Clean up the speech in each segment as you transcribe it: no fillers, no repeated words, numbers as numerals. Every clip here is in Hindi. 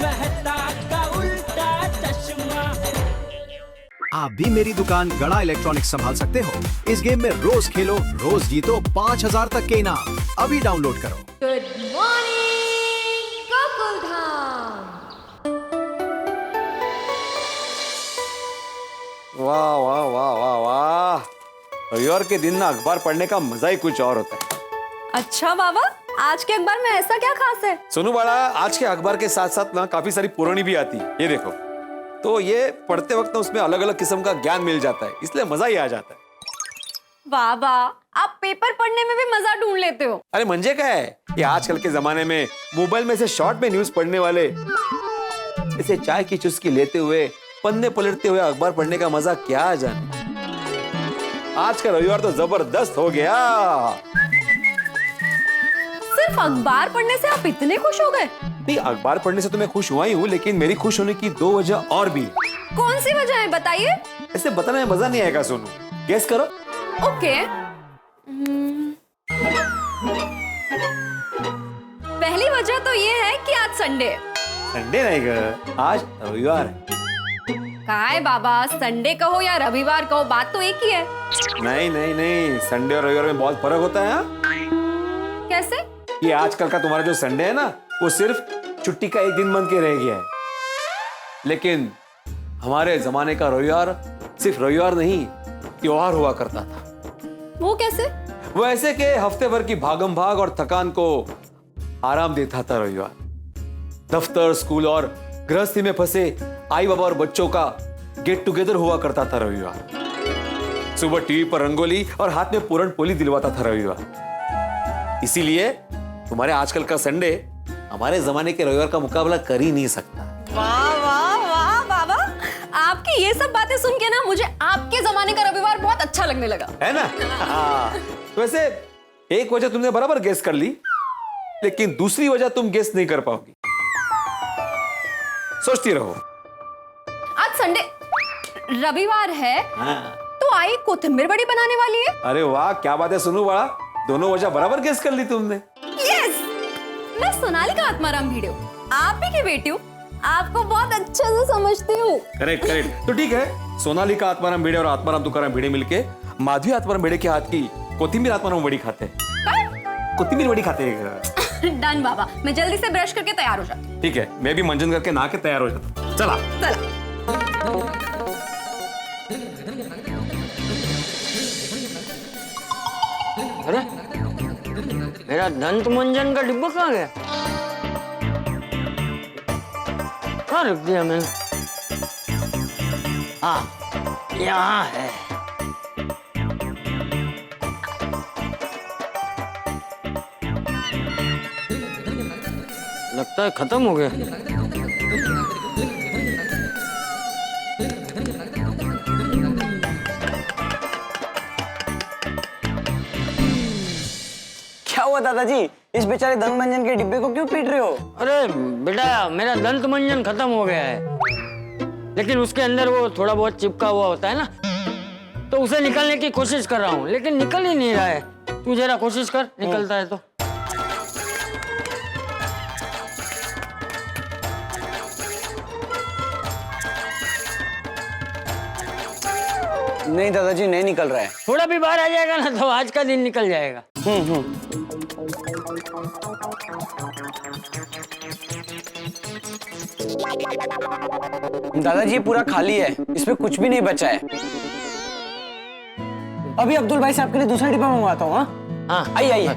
मेहता का उल्टा चश्मा। आप भी मेरी दुकान गड़ा इलेक्ट्रॉनिक्स संभाल सकते हो। इस गेम में रोज खेलो, रोज जीतो 5000 तक के इनाम। अभी डाउनलोड करो। Good morning Gokuldham. वाह वाह वाह वाह वाह, रविवार के दिन ना अखबार पढ़ने का मजा ही कुछ और होता है। अच्छा बाबा, आज के अखबार में ऐसा क्या खास है? सोनू बाड़ा, आज के अखबार के साथ साथ ना काफी सारी पुरानी भी आती है। ये देखो, तो ये पढ़ते वक्त ना उसमें अलग अलग किस्म का ज्ञान मिल जाता है, इसलिए मजा ही आ जाता है। बाबा, आप पेपर पढ़ने में भी मजा ढूंढ लेते हो। अरे मंजे क्या है कि आजकल के जमाने में मोबाइल में से शॉर्ट में न्यूज पढ़ने वाले इसे चाय की चुस्की लेते हुए पन्ने पलटते हुए अखबार पढ़ने का मजा क्या जाने। आज का रविवार तो जबरदस्त हो गया। सिर्फ अखबार पढ़ने से आप इतने खुश हो गए? नहीं, अखबार पढ़ने से तो मैं खुश हुआ ही हूँ, लेकिन मेरी खुश होने की 2 वजह और भी है। कौन सी वजह है, बताइए। ऐसे बताने में मजा नहीं आएगा सोनू, गेस करो। ओके। पहली वजह तो ये है कि आज संडे है। संडे नहीं कर, आज रविवार है। कहा है बाबा, संडे कहो या रविवार कहो, बात तो एक ही है। नहीं नहीं नहीं, संडे और रविवार में बहुत फर्क होता है। कैसे? ये आजकल का तुम्हारा जो संडे है ना, वो सिर्फ छुट्टी का एक दिन बन के रह गया है, लेकिन हमारे जमाने का रविवार सिर्फ रविवार नहीं, त्योहार हुआ करता था। वो कैसे? वो ऐसे के हफ्ते भर की भागम भाग और थकान को आराम देता था रविवार। दफ्तर, स्कूल और गृहस्थी में फंसे आई बाबा और बच्चों का गेट टुगेदर हुआ करता था रविवार। सुबह टीवी पर रंगोली और हाथ में पूरण पोली दिलवाता था रविवार। इसीलिए तुम्हारे आजकल का संडे हमारे जमाने के रविवार का मुकाबला कर ही नहीं सकता। वाह वाह वाह बाबा, आपकी ये सब बातें सुन के ना मुझे आपके जमाने का रविवार बहुत अच्छा लगने लगा, है ना? तो वैसे एक वजह तुमने बराबर गेस कर ली, लेकिन दूसरी वजह तुम गेस नहीं कर पाओगी। सोचती रहो। आज संडे, रविवार है। हाँ। तो आई कोथिंबीर बड़ी बनाने वाली है। अरे वाह, क्या बात है सुनू बड़ा, दोनों वजह बराबर गेस कर ली तुमने। यस, मैं सोनाली का आत्माराम भिड़े हूँ, आप ही की बेटी हूँ, आपको बहुत अच्छे से समझती हूँ। करेक्ट करेक्ट, तो ठीक है, सोनाली का आत्माराम भिड़े और आत्माराम तुकाराम भिड़े मिलके माधवी आत्माराम भिड़े के हाथ की कोथिंबीर आत्माराम बड़ी खाते हैं। कोथिंबीर बड़ी खाते हैं। डन बाबा, मैं जल्दी से ब्रश करके तैयार हो जाती हूँ। ठीक है, मैं भी मंजन करके नहा के तैयार हो जाता हूँ। चला चला। अरे मेरा दंत मंजन का डिब्बा कहाँ गया? कहाँ रख दिया मैंने? हाँ, यहाँ है। लगता है खत्म हो गया। क्या हुआ दादाजी, इस बेचारे दंत मंजन के डिब्बे को क्यों पीट रहे हो? अरे बेटा, मेरा दंत मंजन खत्म हो गया है, लेकिन उसके अंदर वो थोड़ा बहुत चिपका हुआ होता है ना, तो उसे निकालने की कोशिश कर रहा हूँ, लेकिन निकल ही नहीं रहा है। तू जरा कोशिश कर, निकलता है तो। नहीं दादाजी, नहीं निकल रहा है। थोड़ा भी बाहर आ जाएगा ना तो आज का दिन निकल जाएगा। दादाजी ये पूरा खाली है, इसमें कुछ भी नहीं बचा है। अभी अब्दुल भाई साहब के लिए दूसरा डिब्बा मंगवाता हूँ। हाँ, आइए आइए।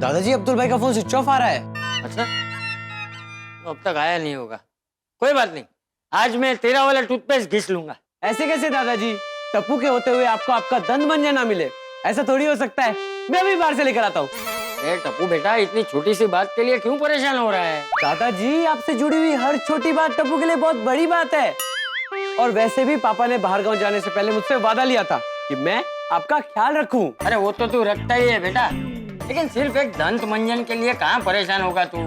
दादाजी अब्दुल भाई का फोन स्विच ऑफ आ रहा है। अच्छा, तो अब तक आया नहीं होगा। कोई बात नहीं, आज मैं तेरा वाला टूथपेस्ट घिस लूंगा। ऐसे कैसे दादाजी, टप्पू के होते हुए आपको आपका दंत मंजन ना मिले, ऐसा थोड़ी हो सकता है। मैं अभी बाहर से लेकर आता हूँ। टप्पू बेटा, इतनी छोटी सी बात के लिए क्यों परेशान हो रहा है? दादाजी आपसे जुड़ी हुई हर छोटी बात टप्पू के लिए बहुत बड़ी बात है। और वैसे भी पापा ने बाहर गांव जाने से पहले मुझसे वादा लिया था कि मैं आपका ख्याल रखूं। अरे वो तो तू रखता ही है बेटा, लेकिन सिर्फ एक दंत मंजन के लिए कहाँ परेशान होगा तू?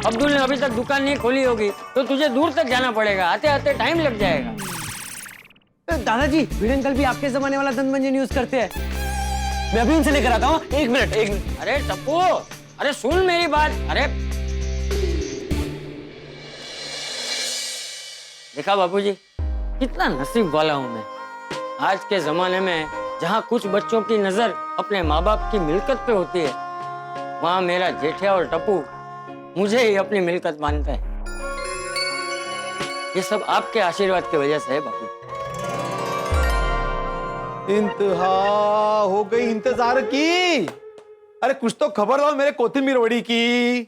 अब्दुल ने अभी तक दुकान नहीं खोली होगी तो तुझे दूर तक जाना पड़ेगा, आते आते टाइम लग जाएगा। दादाजी भिड़े अंकल भी आपके जमाने वाला दंत मंजन यूज करते हैं। मैं अभी उनसे लेकर आता हूँ। एक मिनट। अरे टप्पू, अरे सुन मेरी बात। अरे देखा बापूजी, कितना नसीब वाला हूं मैं। आज के जमाने में जहाँ कुछ बच्चों की नजर अपने माँ बाप की मिल्कत पे होती है, वहां मेरा जेठिया और टप्पू मुझे ही अपनी मिल्कत मानता है। ये सब आपके आशीर्वाद की वजह से है बापू। इंतहा हो गई इंतजार की। अरे कुछ तो खबर दो मेरे कोथिंबीर वड़ी की।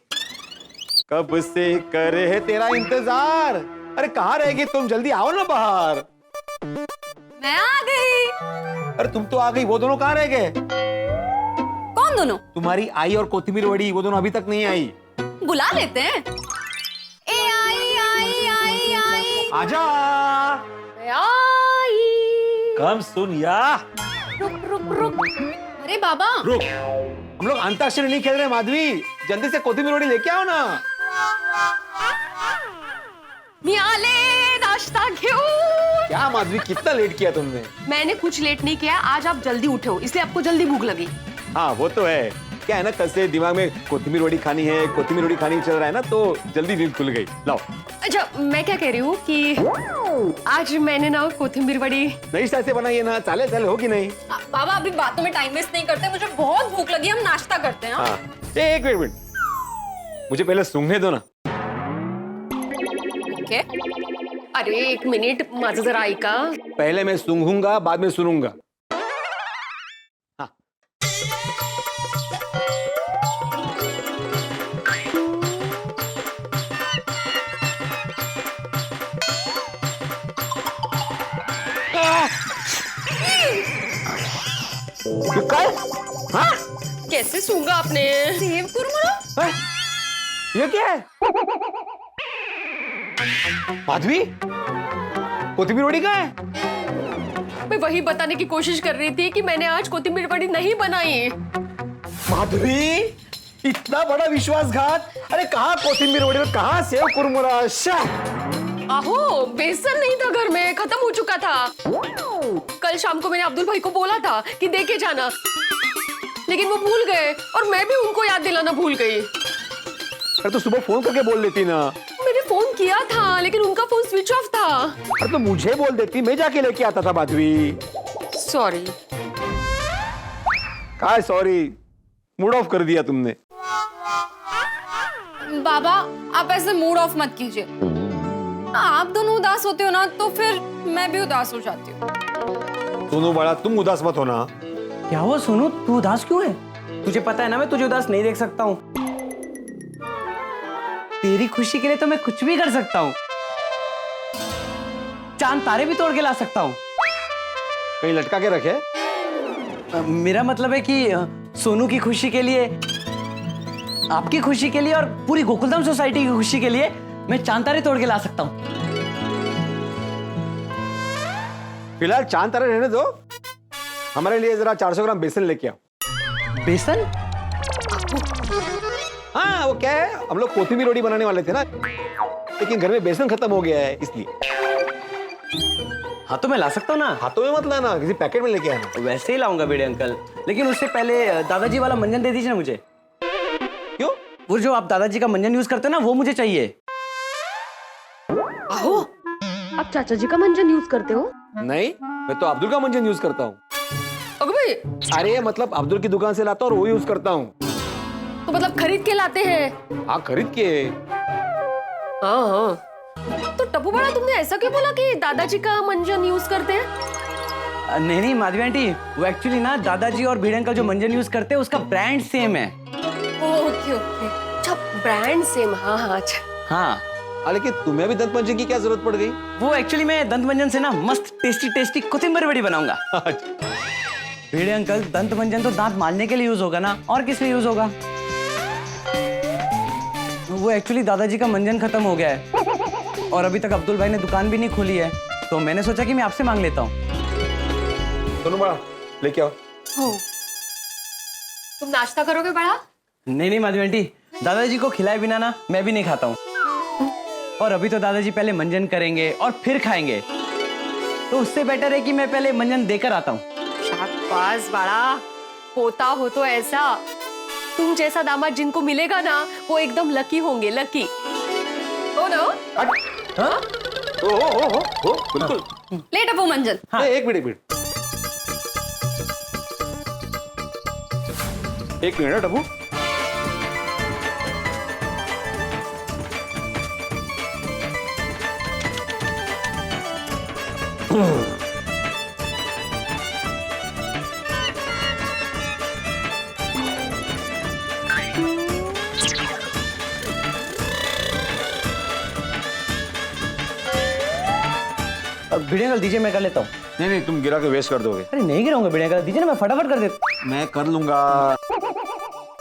कब से करे है तेरा इंतजार। अरे कहाँ रहेगी तुम, जल्दी आओ ना बाहर। मैं आ गई। अरे तुम तो आ गई, वो दोनों कहाँ रह गए? कौन दोनों? तुम्हारी आई और कोथिंबीर वड़ी, वो दोनों अभी तक नहीं आई। बुला लेते हैं। ए आई आई आई आई आजा। आई। कम सुन या। रुक रुक रुक। अरे बाबा रुक, हम लोग अंताक्षरी नहीं खेल रहे माधवी, जल्दी से कोथिंबीर वड़ी लेके आओ ना। मियाले नाश्ता घेऊ। क्या माधवी, कितना लेट किया तुमने? मैंने कुछ लेट नहीं किया, आज आप जल्दी उठे हो इसलिए आपको जल्दी भूख लगी। हाँ वो तो है। क्या है ना, कल से दिमाग में कोथिंबीर वड़ी खानी है, कोथिंबीर वड़ी खानी चल रहा है ना, तो जल्दी नींद खुल गई। लाओ। अच्छा मैं क्या कह रही हूँ कि आज मैंने ना कोथिंबीर वड़ी नई स्टाइल से बनाई है ना, चाले चाले हो कि नहीं? बाबा अभी बातों में टाइम वेस्ट नहीं करते, मुझे बहुत भूख लगी, हम नाश्ता करते हैं। हाँ एक मिनट, मुझे पहले सूंघने दो ना। ओके। अरे एक मिनिट माझं जरा ऐका। पहले मैं सूंघूंगा, बाद में सुनूंगा। हाँ। काय? हाँ? कैसे सूंघा आपने? सेव कुरमुरा? हाँ? ये क्या है? माधवी, कोथिंबीर वड़ी कहाँ है? मैं वही बताने की कोशिश कर रही थी कि मैंने आज कोथिंबीर वड़ी नहीं बनाई। माधवी, इतना बड़ा विश्वासघात। अरे कहाँ कोथिंबीर वड़ी और कहाँ सेव कुरमुरा? आहो बेसन नहीं था घर में, खत्म हो चुका था। कल शाम को मैंने अब्दुल भाई को बोला था कि दे के जाना, लेकिन वो भूल गए और मैं भी उनको याद दिलाना भूल गई। अरे तो सुबह फोन करके बोल देती ना। मैंने फोन किया था लेकिन उनका फोन स्विच ऑफ था। अरे तो मुझे बोल देती, मैं जाके लेके आता था। माधवी सॉरी। काय सॉरी, मूड ऑफ कर दिया तुमने। बाबा आप ऐसे मूड ऑफ मत कीजिए। आप दोनों उदास होते हो ना तो फिर मैं भी उदास हो जाती हूँ। सोनू बड़ा, तुम उदास मत होना। क्या हुआ सोनू, तू उदास क्यों है? तुझे पता है ना मैं तुझे उदास नहीं देख सकता हूँ। तेरी खुशी के लिए तो मैं कुछ भी कर सकता हूँ। चांद तारे भी तोड़ के ला सकता हूँ। कहीं लटका के रखे? मेरा मतलब है कि सोनू की खुशी के लिए, आपकी खुशी के लिए और पूरी गोकुलधाम सोसाइटी की खुशी के लिए मैं चांद तारे तोड़ के ला सकता हूँ। फिलहाल चांद तारे रहने दो, हमारे लिए जरा 400 ग्राम बेसन लेके आओ। बेसन? हाँ वो क्या है, हम लोग कोथिंबीर वड़ी बनाने वाले थे ना, लेकिन घर में बेसन खत्म हो गया है इसलिए। हाँ तो मैं ला सकता हूँ ना। हाथों में मत लाना, किसी पैकेट में लेके आना। वैसे ही लाऊंगा बेड़े अंकल, लेकिन उससे पहले दादाजी वाला मंजन दे दीजिए ना मुझे। क्यों? वो जो आप दादाजी का मंजन यूज करते हो ना, वो मुझे चाहिए। आहो आप चाचा जी का मंजन यूज करते हो? नहीं, मैं तो अब्दुल का मंजन यूज करता हूँ। अगर भाई अरे मतलब अब्दुल की दुकान से लाता हूँ और वो यूज करता हूँ। तो मतलब खरीद के लाते हैं? हाँ खरीद के। हाँ हाँ। तो टप्पू बड़ा तुमने ऐसा क्यों बोला कि दादाजी का मंजन यूज करते हैं? नहीं नहीं माधवी आंटी, वो एक्चुअली ना दादाजी और भिड़े अंकल जो मंजन यूज करते हैं उसका ब्रांड सेम है। ओके ओके, अच्छा ब्रांड सेम। हाँ हाँ अच्छा। हाँ लेकिन तुम्हें भी दंत मंजन की क्या जरूरत पड़ गई? वो एक्चुअली मैं दंत मंजन से ना मस्त टेस्टी टेस्टी कोथिंबीर वड़ी बनाऊंगा। भिड़े अंकल, दंत मंजन तो दांत मारने के लिए यूज होगा ना, और किस लिए यूज होगा? वो एक्चुअली दादाजी का मंजन खत्म हो गया है और अभी तक अब्दुल भाई ने दुकान भी नहीं खोली है, तो मैंने सोचा कि मैं आपसे मांग लेता हूँ। सुनो बड़ा, लेके आओ। हो तुम नाश्ता करोगे बड़ा? नहीं नहीं माधवी आंटी, दादाजी को खिलाए बिना ना मैं भी नहीं खाता हूँ। और अभी तो दादाजी पहले मंजन करेंगे और फिर खाएंगे। तो उससे बेटर है कि मैं पहले मंजन देकर आता हूँ। शाबाश बड़ा पोता हो तो ऐसा तुम जैसा दामाद जिनको मिलेगा ना वो एकदम लकी होंगे, लकी हो ना? हाँ? ओ बिल्कुल। ले टप्पू मंजन। एक मिनट है टप्पू। भिड़े अंकल दीजिए, मैं कर लेता हूँ। नहीं तुम गिरा के वेस्ट कर दोगे। अरे नहीं गिराऊंगा भिड़े अंकल, दीजिए ना, मैं फटाफट कर देता। मैं कर लूंगा।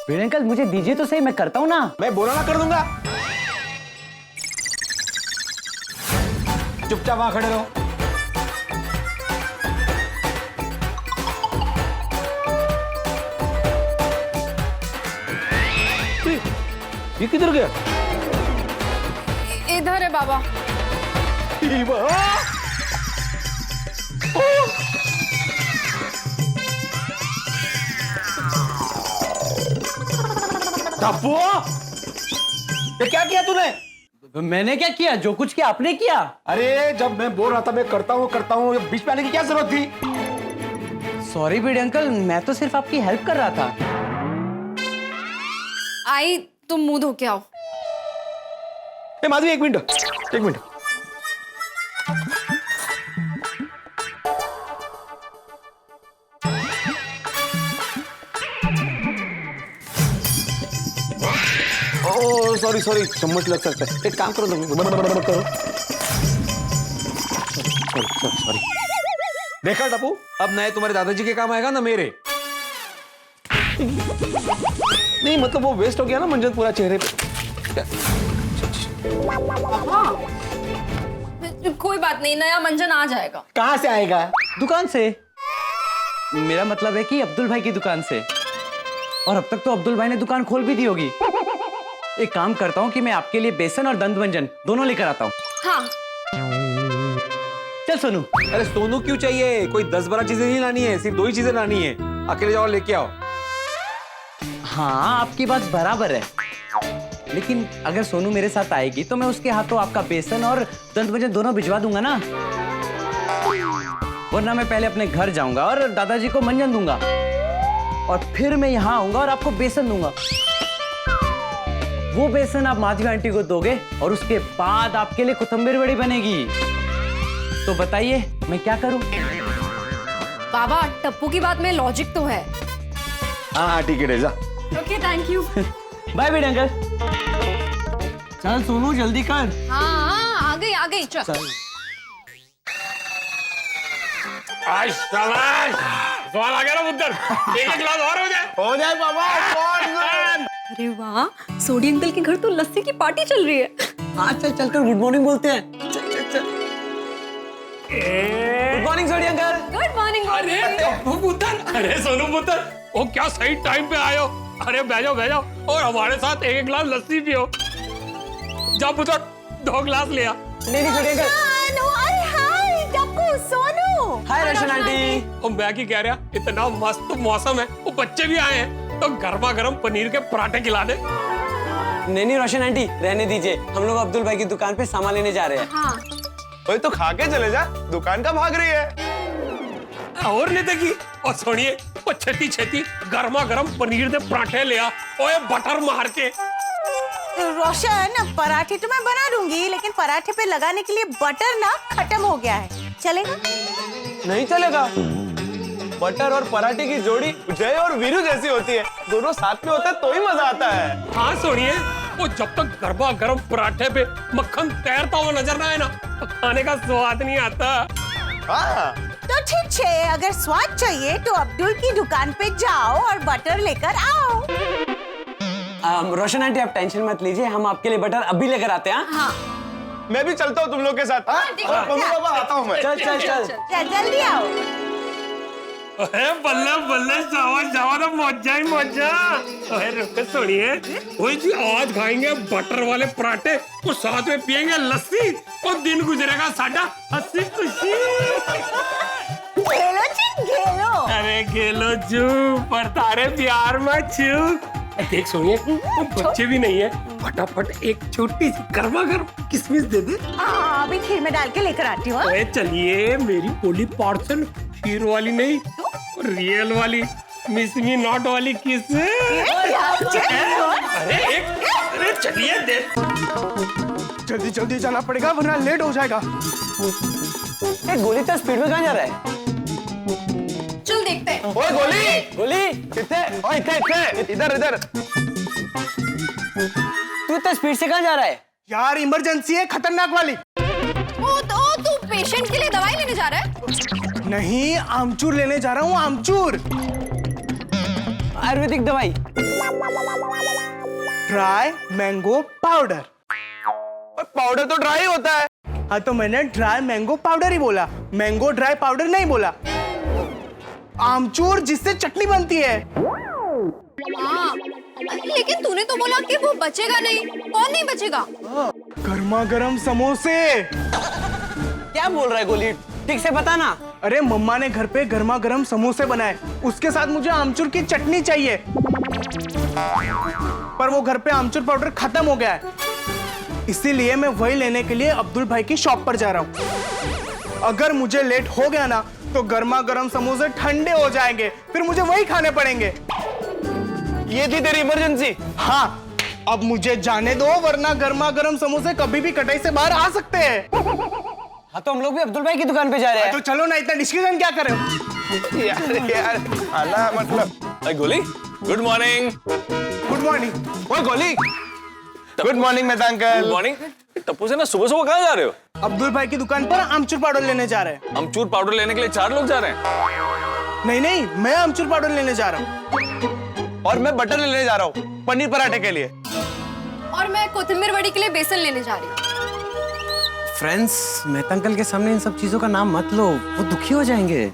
भिड़े अंकल मुझे दीजिए तो सही, मैं करता हूँ ना। मैं बोला ना कर दूंगा। चुपचाप वहां खड़े रहो। ये किधर गया? इधर है बाबा। टप्पू, ये क्या किया तूने? मैंने क्या किया? जो कुछ किया आपने किया। अरे जब मैं बोल रहा था मैं करता हूँ, बीच में आने की क्या जरूरत थी? सॉरी भिड़े अंकल, मैं तो सिर्फ आपकी हेल्प कर रहा था। आई तुम मुंह धो के आओ। माधवी एक मिनट। ओह सॉरी चम्मच लग सकता है। एक काम करो करो। सॉरी। देखा टप्पू, अब नए तुम्हारे दादाजी के काम आएगा ना मेरे। नहीं मतलब वो वेस्ट हो गया ना मंजन पूरा चेहरे पे। कोई बात नहीं, नया मंजन आ जाएगा। कहाँ से आएगा? दुकान से। मेरा मतलब है कि अब्दुल भाई की दुकान से। और अब तक तो अब्दुल भाई ने दुकान खोल भी दी होगी। एक काम करता हूँ कि मैं आपके लिए बेसन और दंत मंजन दोनों लेकर आता हूँ। हाँ चल सोनू। अरे सोनू क्यों चाहिए? कोई 10-12 चीजें नहीं लानी है, सिर्फ 2 ही चीजें लानी है। अकेले जाओ लेके आओ। हाँ आपकी बात बराबर है, लेकिन अगर सोनू मेरे साथ आएगी तो मैं उसके हाथों आपका बेसन और दंत मंजन दोनों भिजवा दूंगा ना। वरना मैं पहले अपने घर जाऊंगा और दादाजी को मंजन दूंगा और फिर मैं यहाँ आऊंगा और आपको बेसन दूंगा। वो बेसन आप माधवी आंटी को दोगे और उसके बाद आपके लिए कोथिंबीर बड़ी बनेगी। तो बताइए मैं क्या करूं? बाबा टप्पू की बात में लॉजिक तो है। हाँ ठीक है जा। Okay thank you. बाय बेटे अंकल। चल सोनू जल्दी कर। हाँ आ गई चल। आज शाबाश, सवाल आ गया ना पुत्र। एक गिलास और हो जाए बाबा। अरे वाह, सोडी अंकल के घर तो लस्सी की पार्टी चल रही है। हाँ चलकर गुड मॉर्निंग बोलते हैं। चल। गुड मॉर्निंग सोडी अंकल। Good morning. अरे टप्पू पुत्र, अरे सोनू पुत्र, वो क्या सही टाइम पे आयो। अरे बैठो और हमारे साथ एक गिलास लस्सी पियो। जा पुत्र 2 गिलास लिया। नहीं सोडी अंकल। हाय रोशन आंटी। और मैं की कह रहा, इतना मस्त मौसम है, वो बच्चे भी आए हैं तो गर्मा गर्म पनीर के पराठे खिला दे। नहीं रोशन आंटी रहने दीजिए, हम लोग अब्दुल भाई की दुकान पे सामान लेने जा रहे हैं। हाँ ओए तो खा के चले जा, दुकान का भाग रही है। और नहीं देखी। और सुनिए, वो छेती गर्मा गर्म पनीर के पराठे लिया, ओए बटर मार के। रोशन पराठे तो मैं बना दूंगी, लेकिन पराठे पे लगाने के लिए बटर ना खत्म हो गया है, चलेगा? नहीं चलेगा। बटर और पराठे की जोड़ी जय और वीरू जैसी होती है, दोनों साथ में होते हैं तो ही मजा आता है। हाँ सुनिए, वो जब तक गर्मा गर्म पराठे पे मक्खन तैरता हुआ नजर ना आए ना, तो खाने का स्वाद नहीं आता। हाँ तो ठीक है, अगर स्वाद चाहिए तो अब्दुल की दुकान पे जाओ और बटर लेकर आओ। रोशन आंटी आप टेंशन मत लीजिए, हम आपके लिए बटर अभी लेकर आते हैं। हाँ मैं भी चलता हूँ तुम लोग के साथ। हाँ? ठीक है। मम्मी पापा आता हूँ मैं। चल जल्दी आओ। अरे बल्ले बल्ले जावा जावा तो मौजा ही मौजा। अरे रुक सुनिए, वही जी आज खाएंगे बटर वाले पराठे और साथ में पियेंगे लस्सी और दिन गुजरेगा साडा हंसी खुशी। खेलो जी खेलो। अरे खेलो जू पर तारे प्यार में चूक। देख सुनिए, बच्चे भी नहीं है, फटाफट एक छोटी सी गर्मा गर्म किशमिश दे दे। अभी खीर में डाल के लेकर आती हूँ। अरे चलिए, मेरी पोली पार्सल खीर वाली नहीं, रियल वाली मिस मी नॉट वाली किस। अरे चलिए दे। जल्दी जल्दी जाना पड़ेगा वरना लेट हो जाएगा। गोली तो स्पीड में कहाँ जा रहा है? चल देखते हैं। ओए गोली गोली कितने? ओए इतने इधर इधर। तू इतना स्पीड से कहाँ जा रहा है? यार इमरजेंसी है, खतरनाक वाली। ओ तो तू पेशेंट के लिए दवाई लेने जा रहा है? नहीं, आमचूर लेने जा रहा हूँ, आमचूर। आयुर्वेदिक दवाई। Dry mango powder. पाउडर तो ड्राई होता है। हाँ तो मैंने ड्राई मैंगो पाउडर ही बोला, मैंगो ड्राई पाउडर नहीं बोला। आमचूर जिससे चटनी बनती है। हाँ, लेकिन तूने तो बोला कि वो बचेगा नहीं। कौन नहीं बचेगा? गर्मा गर्म समोसे। क्या बोल रहा है गोली? ठीक से बता ना। अरे मम्मा ने घर पे गर्मा गर्म समोसे बनाए, उसके साथ मुझे आमचूर की चटनी चाहिए, पर वो घर पे आमचूर पाउडर खत्म हो गया है, इसीलिए मैं वही लेने के लिए अब्दुल भाई की शॉप पर जा रहा हूँ। अगर मुझे लेट हो गया ना तो गर्मा गर्म समोसे ठंडे हो जाएंगे, फिर मुझे वही खाने पड़ेंगे। ये थी तेरी इमरजेंसी। हाँ, अब मुझे जाने दो वरना गर्मा गर्म समोसे कभी भी कटाई से बाहर आ सकते हैं। हाँ तो हम लोग भी अब्दुल भाई की दुकान पे जा रहे हैं। तो चलो ना, इतना डिस्कशन क्या कर रहे हो? यार आना मतलब। गोली, गुड मॉर्निंग। Good morning. ओए गोली, good morning Mehta uncle. Good morning. Tappu से ना सुबह सुबह कहाँ जा रहे हो? अब्दुल भाई की दुकान पर आमचूर पाउडर लेने जा रहे हैं। अमचूर पाउडर लेने के लिए 4 लोग जा रहे हैं? नहीं नहीं, मैं आमचूर पाउडर लेने जा रहा हूँ। और मैं बटर लेने जा रहा हूँ पनीर पराठे के लिए। और मैं कोथिंबीर वड़ी के लिए बेसन लेने जा रही हूँ। फ्रेंड्स, मेहता अंकल के सामने इन सब चीजों का नाम मत लो, वो दुखी हो जाएंगे।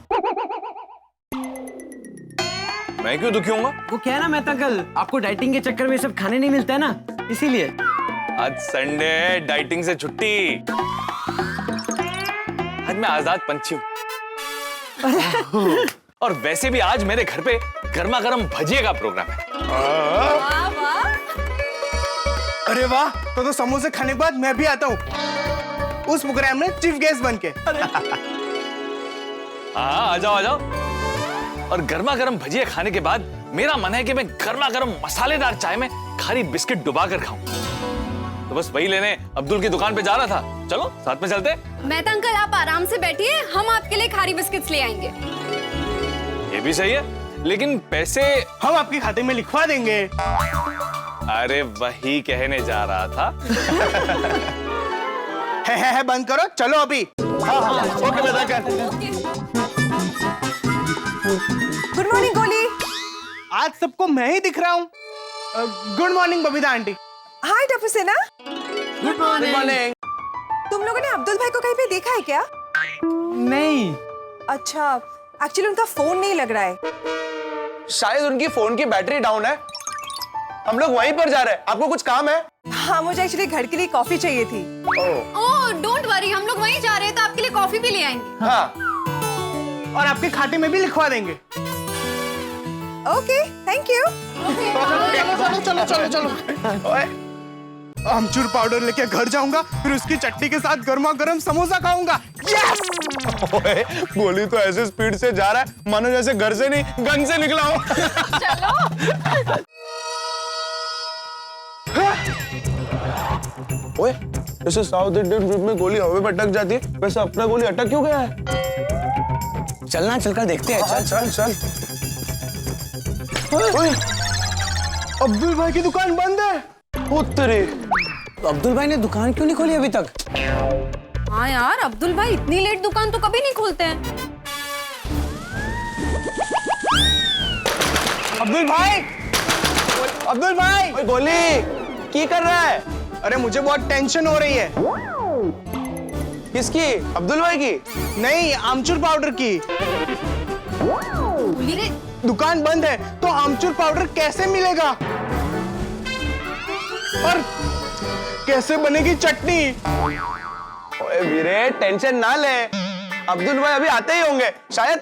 मैं क्यों दुखी होऊंगा? वो क्या है ना मेहता अंकल, आपको डाइटिंग के चक्कर में सब खाने नहीं मिलता है ना, इसीलिए। आज संडे है, डाइटिंग से छुट्टी। आज मैं आजाद पंछी हूँ। और वैसे भी आज मेरे घर पे गर्मा गर्म भजिए का प्रोग्राम है। वाह वाह। अरे वाह, तो समोसे खाने के बाद मैं भी आता हूँ उस प्रोग्राम में चीफ गेस्ट बन के। हाँ, आ जाओ आ जाओ। और गर्मा गर्म भजिया खाने के बाद मेरा मन है कि मैं गर्मा गर्म मसालेदार चाय में खारी बिस्किट डुबा कर खाऊं। तो बस वही लेने अब्दुल की दुकान पे जा रहा था। चलो साथ में चलते। मेहता अंकल आप आराम से बैठिए, हम आपके लिए खारी बिस्किट्स ले आएंगे। ये भी सही है, लेकिन पैसे हम आपके खाते में लिखवा देंगे। अरे वही कहने जा रहा था। है बंद करो, चलो अभी। हाँ, okay Mehta uncle. Good morning Goli. आज सबको मैं ही दिख रहा हूँ। Good morning Babita aunty. Hi Tappu Sena. Good morning. तुम लोगों ने अब्दुल भाई को कहीं पे देखा है क्या? नहीं। अच्छा, एक्चुअली उनका फोन नहीं लग रहा है। शायद उनकी फोन की बैटरी डाउन है। हम लोग वहीं पर जा रहे हैं, आपको कुछ काम है? हाँ, मुझे एक्चुअली घर के लिए कॉफी चाहिए थी। ओह डोंट वरी, हम लोग वहीं जा रहे हैं तो आपके लिए कॉफी भी ले आएंगे। हाँ, और आपके खाते में भी लिखवा देंगे। Okay, thank you. चलो चलो चलो। ओए, आमचूर पाउडर लेके घर जाऊंगा, फिर उसकी चटनी के साथ गर्मा गर्म समोसा खाऊंगा। यस! ओए, गोली तो ऐसे स्पीड से जा रहा है मानो जैसे घर से नहीं गन से निकला हो। चलो। ओए, जैसे साउथ इंडियन फिल्म में गोली हवा में अटक जाती है, वैसे अपना गोली अटक क्यों गया है? चलना, चलकर देखते हैं। चल चल। ओए, अब्दुल भाई की दुकान बंद है। उत्तरे। तो अब्दुल भाई ने दुकान क्यों नहीं खोली अभी तक? हाँ यार, अब्दुल भाई इतनी लेट दुकान तो कभी नहीं खोलते हैं। अब्दुल भाई, अब्दुल भाई। ओए गोली, क्या कर रहा है? अरे मुझे बहुत टेंशन हो रही है। किसकी? अब्दुल भाई की? नहीं, आमचूर पाउडर की। दुकान बंद है तो आमचूर पाउडर कैसे मिलेगा? और कैसे बनेगी चटनी? ओए वीरे, टेंशन ना ले, अब्दुल भाई अभी आते ही होंगे, शायद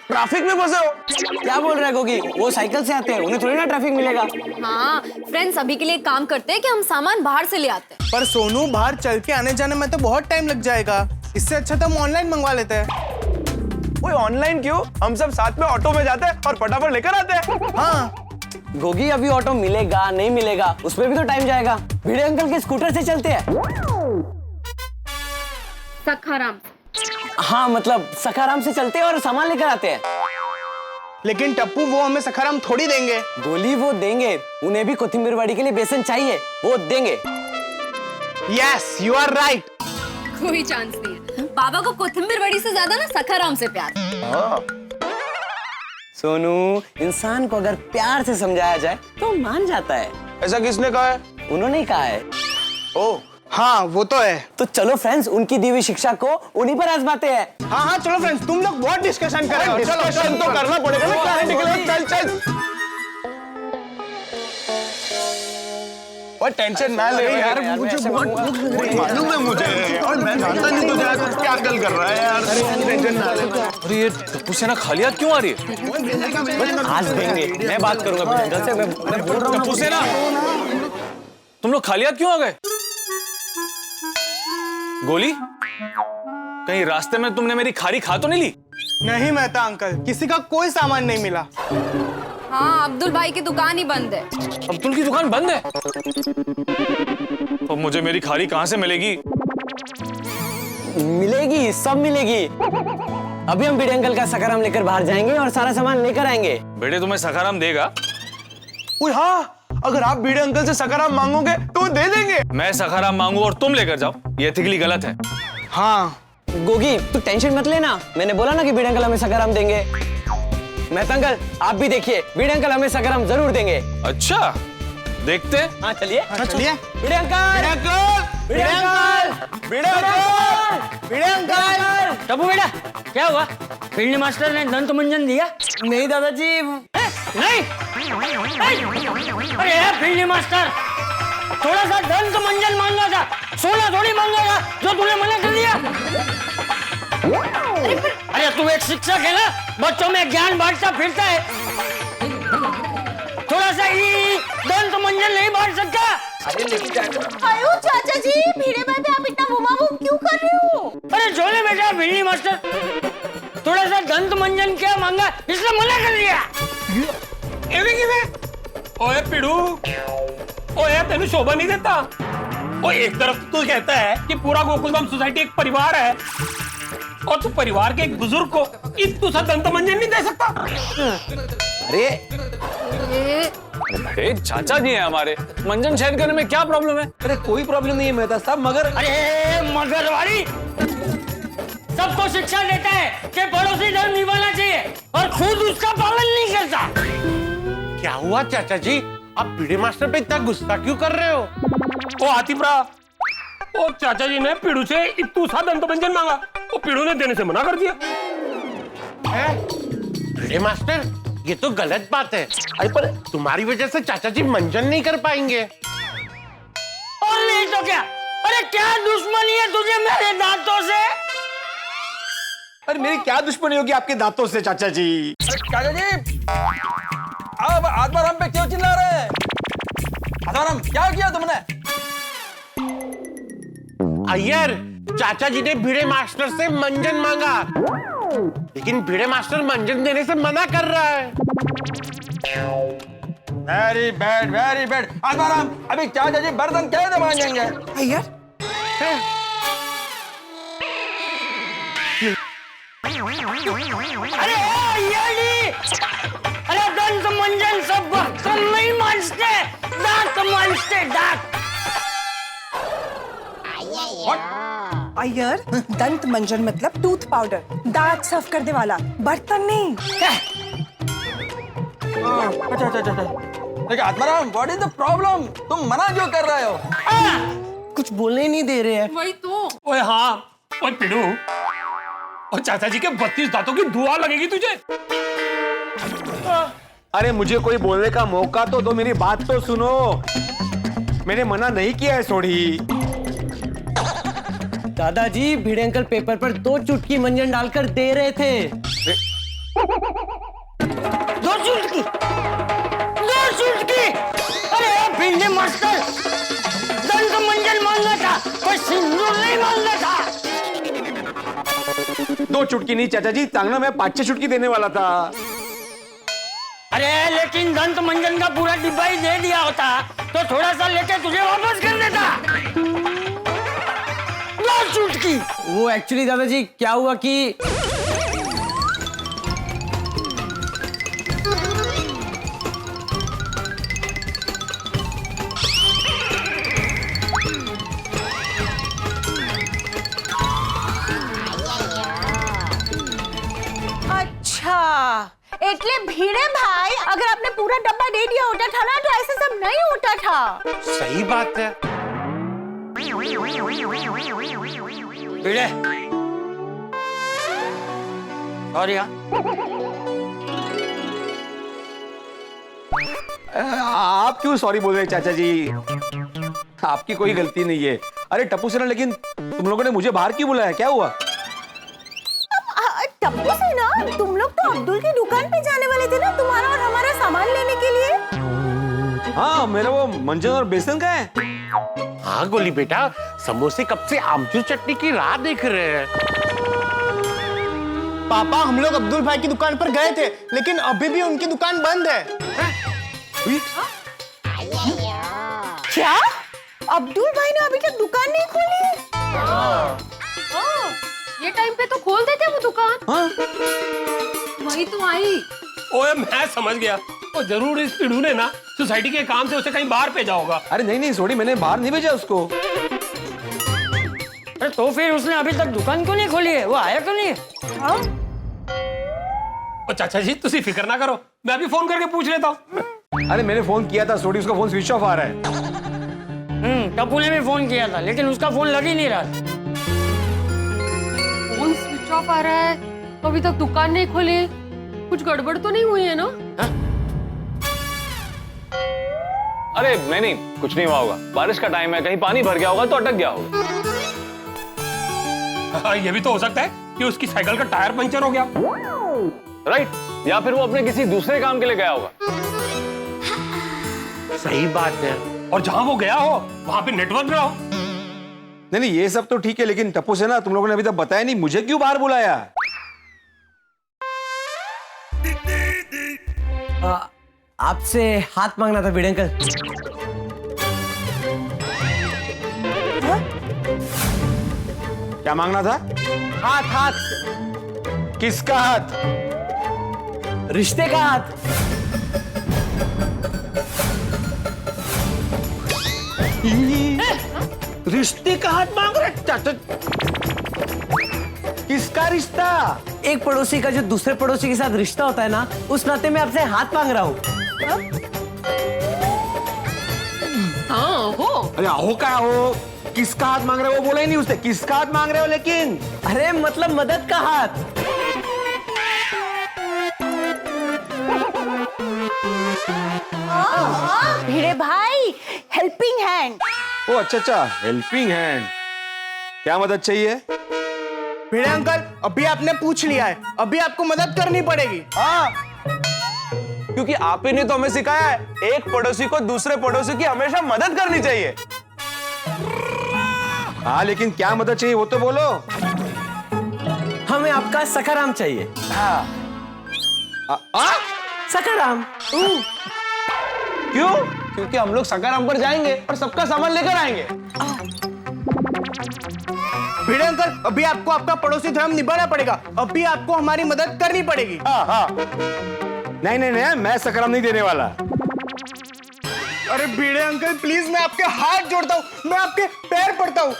ट्रैफिक में फंसे हो। क्या बोल रहा है गोगी? वो साइकिल से आते हैं, उन्हें थोड़ी ना ट्रैफिक मिलेगा। हाँ फ्रेंड्स, अभी के लिए काम करते हैं कि हम सामान बाहर से ले आते हैं। पर सोनू, बाहर चल के आने जाने में तो बहुत टाइम लग जाएगा, इससे अच्छा तो हम ऑनलाइन मंगवा लेते हैं। ओए ऑनलाइन क्यों? हम सब साथ में ऑटो में जाते हैं और फटाफट लेकर आते हैं। हाँ गोगी, अभी ऑटो मिलेगा नहीं मिलेगा उसमें भी तो टाइम जाएगा। भिड़े अंकल के स्कूटर से चलते हैं। सखाराम। हाँ मतलब सखाराम से चलते हैं और सामान लेकर आते हैं। लेकिन टप्पू, वो हमें सखाराम थोड़ी देंगे। गोली वो देंगे, उन्हें भी कोथिंबीर वड़ी के लिए बेसन चाहिए, वो देंगे। Yes, you are right. कोई चांस नहीं है, बाबा को कोथिंबीर वड़ी से ज्यादा ना सखाराम से प्यार। सोनू, इंसान को अगर प्यार से समझाया जाए तो मान जाता है। ऐसा किसने कहा है? उन्होंने ही कहा है। ओह हाँ वो तो है। तो चलो फ्रेंड्स, उनकी दी हुई शिक्षा को उन्हीं पर आजमाते हैं। हाँ हाँ चलो फ्रेंड्स, तुम लोग बहुत डिस्कशन कर रहे हो। चलो डिस्कशन तो करना पड़ेगा ना, क्लैरिटी के लिए। चल चल, और टेंशन ना ले यार, मुझे बहुत भूख लग रही है। मालूम है मुझे, और मैं जानता नहीं तुझे आज क्या गल कर रहा है यार। टेंशन ना ले। अरे ये टप्पू सेना खाली हाथ क्यों आ रही है? आज देंगे, मैं बात करूंगा भिड़े से। मैं बोल रहा हूँ टप्पू सेना, तुम लोग खाली हाथ क्यों आ गए? गोली, कहीं रास्ते में तुमने मेरी खारी खा तो नहीं ली? नहीं मेहता अंकल, किसी का कोई सामान नहीं मिला। हाँ, अब्दुल भाई की दुकान ही बंद है। अब्दुल की दुकान बंद है? तो मुझे मेरी खारी कहां से मिलेगी? मिलेगी, सब मिलेगी। अभी हम भिड़े अंकल का सखाराम लेकर बाहर जाएंगे और सारा सामान लेकर आएंगे। बेटे तुम्हें सखाराम देगा? ओए हाँ, अगर आप भिड़े अंकल से सखाराम मांगोगे तो वो दे देंगे। मैं सखाराम मांगू और तुम लेकर जाओ, ये एथिकली गलत है। हाँ गोगी, तू टेंशन मत लेना, मैंने बोला ना कि भिड़े अंकल हमें सखाराम देंगे। मेहता अंकल, आप भी देखिए, भिड़े अंकल हमें सखाराम जरूर देंगे। अच्छा, देखते। हाँ चलिए। चलिए। भिड़े अंकल, भिड़े अंकल, भिड़े अंकल, भिड़े अंकल। टप्पू बेटा, क्या हुआ? भिड़नी मास्टर ने दंत मंजन दिया? नहीं दादाजी। नहीं, अरे भिड़नी मास्टर, थोड़ा सा दंत मंजन मांगा था, सोना थोड़ी मांगा था जो तूने मना कर दिया। अरे तू एक शिक्षक है ना, बच्चों में ज्ञान बांटता फिरता है, थोड़ा सा ही दंत मंजन नहीं बांट सकता? अयो चाचा जी, भिड़े भाई पे आप इतना घुमावूम क्यों कर रहे हो? अरे झोले बेटा, भिड़नी मास्टर थोड़ा सा दंत मंजन क्या मांगा, इसने मना कर दिया। ओए पिड़ू, ओए तेनू शोभा नहीं देता? ओ एक तरफ तू कहता है कि पूरा गोकुलधाम सोसाइटी एक परिवार है, और तू परिवार के एक बुजुर्ग को इतू सा दंत मंजन नहीं दे सकता? अरे अरे चाचा जी हैं हमारे, मंजन शेयर करने में क्या प्रॉब्लम है? अरे कोई प्रॉब्लम नहीं है मेहता साहब, मगर अरे मगर वाली, सबको शिक्षा देता है कि पड़ोसी धर्म निभाना चाहिए और खुद उसका पालन नहीं करता। क्या हुआ चाचा जी, आप पीढ़ी मास्टर पे इतना गुस्सा क्यों कर रहे हो? ओ आतिफरा, ओ चाचा जी ने पीड़ू से इतू सा दंत मंजन मांगा, वो पीड़ू ने देने से मना कर दिया। पीढ़ी मास्टर, ये तो गलत बात है। अरे पर तुम्हारी वजह से चाचा जी मंजन नहीं कर पाएंगे। और नहीं तो क्या? अरे क्या दुश्मनी है तुझे मेरे दांतों से? अरे मेरी क्या दुश्मनी होगी आपके दांतों से चाचा जी? चाचा जी, अब आत्माराम पे क्यों चिल्ला रहे हैं? आत्माराम, क्या किया तुमने? अय्यर, चाचा जी ने भिड़े मास्टर से मंजन मांगा, लेकिन भिड़े मास्टर मंजन देने से मना कर रहा है। Very bad, very bad. Atmaram, अभी चाचा जी बर्तन कैसे मांजेंगे? अय्यर, अरे ये अरे दंत मंजन सब बर्तन नहीं मांजते, दांत मांजते, दांत। अय्यर, दंत मंजन मतलब टूथ पाउडर, दांत साफ करने वाला, बर्तन नहीं। अच्छा अच्छा अच्छा। देखिए Atmaram, what is the problem? तुम मना क्यों कर रहे हो? कुछ बोलने ही नहीं दे रहे हैं। वही तो। ओए हाँ, ओए पिड़ू, और चाचा जी के 32 दांतों की दुआ लगेगी तुझे। अरे मुझे कोई बोलने का मौका तो दो, मेरी बात तो सुनो। मैंने मना नहीं किया है सोडी। दादाजी भिड़े अंकल पेपर पर 2 चुटकी मंजन डालकर दे रहे थे। 2 चुटकी, 2 चुटकी। अरे भिंडे मास्टर, दंत मंजन मांगा था, कोई सिंदूर नहीं मांगा था। 2 चुटकी नहीं चाचा जी, चांगना मैं 5-6 चुटकी देने वाला था। अरे लेकिन दंत मंजन का पूरा डिब्बा ही दे दिया होता तो थोड़ा सा लेके तुझे वापस कर देता। 2 चुटकी। वो एक्चुअली दादाजी क्या हुआ कि अच्छा એટલે ભીડે ભાઈ अगर आपने पूरा डब्बा दे दिया होता था ना तो ऐसे सब नहीं होता था। सही बात है। भिड़े सॉरी। आप क्यों सॉरी बोल रहे हैं चाचा जी? आपकी कोई गलती नहीं है। अरे टप्पू सेना, लेकिन तुम लोगों ने मुझे बाहर क्यों बुलाया, क्या हुआ? टप्पू से ना, तुम लोग तो अब्दुल की दुकान पे जाने वाले थे ना, तुम्हारा और हमारा सामान लेने के लिए। हाँ, मेरा वो मंजन और बेसन का है। हाँ गोली बेटा, समोसे कब से आमचूर चटनी की राह देख रहे हैं। पापा हम लोग अब्दुल भाई की दुकान पर गए थे, लेकिन अभी भी उनकी दुकान बंद है। क्या? अब्दुल भाई ने अभी तक दुकान नहीं खोली है? ये टाइम पे तो खोल देते वो दुकान। वही तो आई। ओए मैं समझ गया, वो जरूर इस पिड़ू ने ना सोसाइटी के काम से उसे कहीं बाहर भेजा होगा। अरे नहीं नहीं सोडी, मैंने बाहर नहीं भेजा उसको। अरे तो फिर उसने अभी तक दुकान क्यों नहीं खोली है? वो आया क्यों नहीं है? ओ चाचा जी तुसी फिक्र ना करो, मैं अभी फोन करके पूछ लेता हूँ। अरे मैंने फोन किया था सोडी, उसका फोन स्विच ऑफ आ रहा है। टप्पू ने भी फोन किया था लेकिन उसका फोन लग ही नहीं रहा। फोन स्विच ऑफ आ रहा है, तो अभी तक दुकान नहीं खोली, कुछ गड़बड़ तो नहीं हुई है ना? अरे नहीं, कुछ नहीं हुआ होगा। बारिश का टाइम है, कहीं पानी भर गया होगा तो अटक गया होगा। हाँ, ये भी तो हो सकता है कि उसकी साइकिल का टायर पंचर हो गया। राइट, या फिर वो अपने किसी दूसरे काम के लिए गया होगा। सही बात है, और जहां वो गया हो वहां पे नेटवर्क ना हो। नहीं ये सब तो ठीक है, लेकिन टप्पू सेना तुम लोगों ने अभी तक बताया नहीं, मुझे क्यों बाहर बुलाया? आपसे हाथ मांगना था भिड़े अंकल। क्या मांगना था? हाथ हाथ। किसका हाथ? रिश्ते का हाथ। रिश्ते का हाथ मांग रहे? किसका रिश्ता? एक पड़ोसी का जो दूसरे पड़ोसी के साथ रिश्ता होता है ना, उस नाते मैं आपसे हाथ मांग रहा हूँ। हाँ हो। अरे हो क्या हो? किसका हाथ मांग रहे हो वो बोला ही नहीं उसने। किसका हाथ मांग रहे हो लेकिन? अरे मतलब मदद का हाथ। भिड़े भाई, हेल्पिंग हैंड। ओ अच्छा, हेल्पिंग हैंड। क्या मदद चाहिए? भिड़े अंकल, अभी आपने पूछ लिया है, अभी आपको मदद करनी पड़ेगी। हाँ, क्योंकि आप ही ने तो हमें सिखाया है, एक पड़ोसी को दूसरे पड़ोसी की हमेशा मदद करनी चाहिए। हाँ लेकिन क्या मदद चाहिए वो तो बोलो। हमें आपका सखाराम चाहिए। सखाराम। क्यों? क्योंकि हम लोग सकाराम पर जाएंगे और सबका सामान लेकर आएंगे। भिड़े अंकल, अभी आपको आपका पड़ोसी धर्म निभाना पड़ेगा, अभी आपको हमारी मदद करनी पड़ेगी। हाँ। नहीं, मैं सकराम नहीं देने वाला। अरे भिड़े अंकल प्लीज, मैं आपके हाथ जोड़ता हूँ, मैं आपके पैर पड़ता हूँ।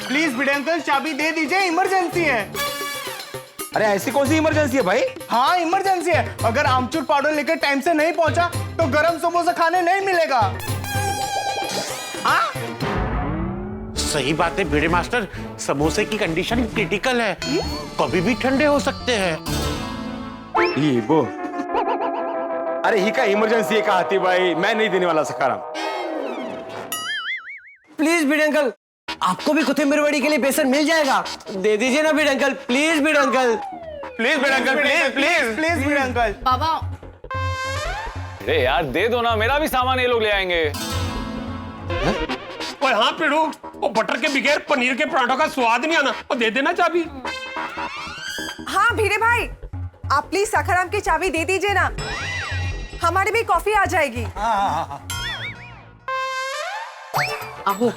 प्लीज भिड़े अंकल, चाबी दे दीजिए, इमरजेंसी है। अरे ऐसी कौन सी इमरजेंसी है भाई? हाँ इमरजेंसी है, अगर आमचूर पाउडर लेकर टाइम से नहीं पहुंचा तो गरम समोसा खाने नहीं मिलेगा। हाँ? सही बात है भिड़े मास्टर, समोसे की कंडीशन क्रिटिकल है, कभी भी ठंडे हो सकते हैं। ये वो, अरे ही का इमरजेंसी है का हाथी भाई, मैं नहीं देने वाला सखाराम। प्लीज भिड़े अंकल, आपको भी कोथिंबीर वड़ी के लिए बेसन मिल जाएगा, दे दीजिए ना Bhide uncle, please Bhide uncle, please Bhide uncle, please please please Bhide uncle. बाबा अरे यार दे दो ना, मेरा भी सामान ये लोग ले आएंगे। ओए हाँ पिड़ू, वो बटर के बगैर पनीर के पराठों का स्वाद नहीं आना, वो दे देना चाबी। हाँ भिड़े भाई, आप प्लीज सखाराम की चाबी दे दीजिए ना, हमारी भी कॉफी आ जाएगी। आहो,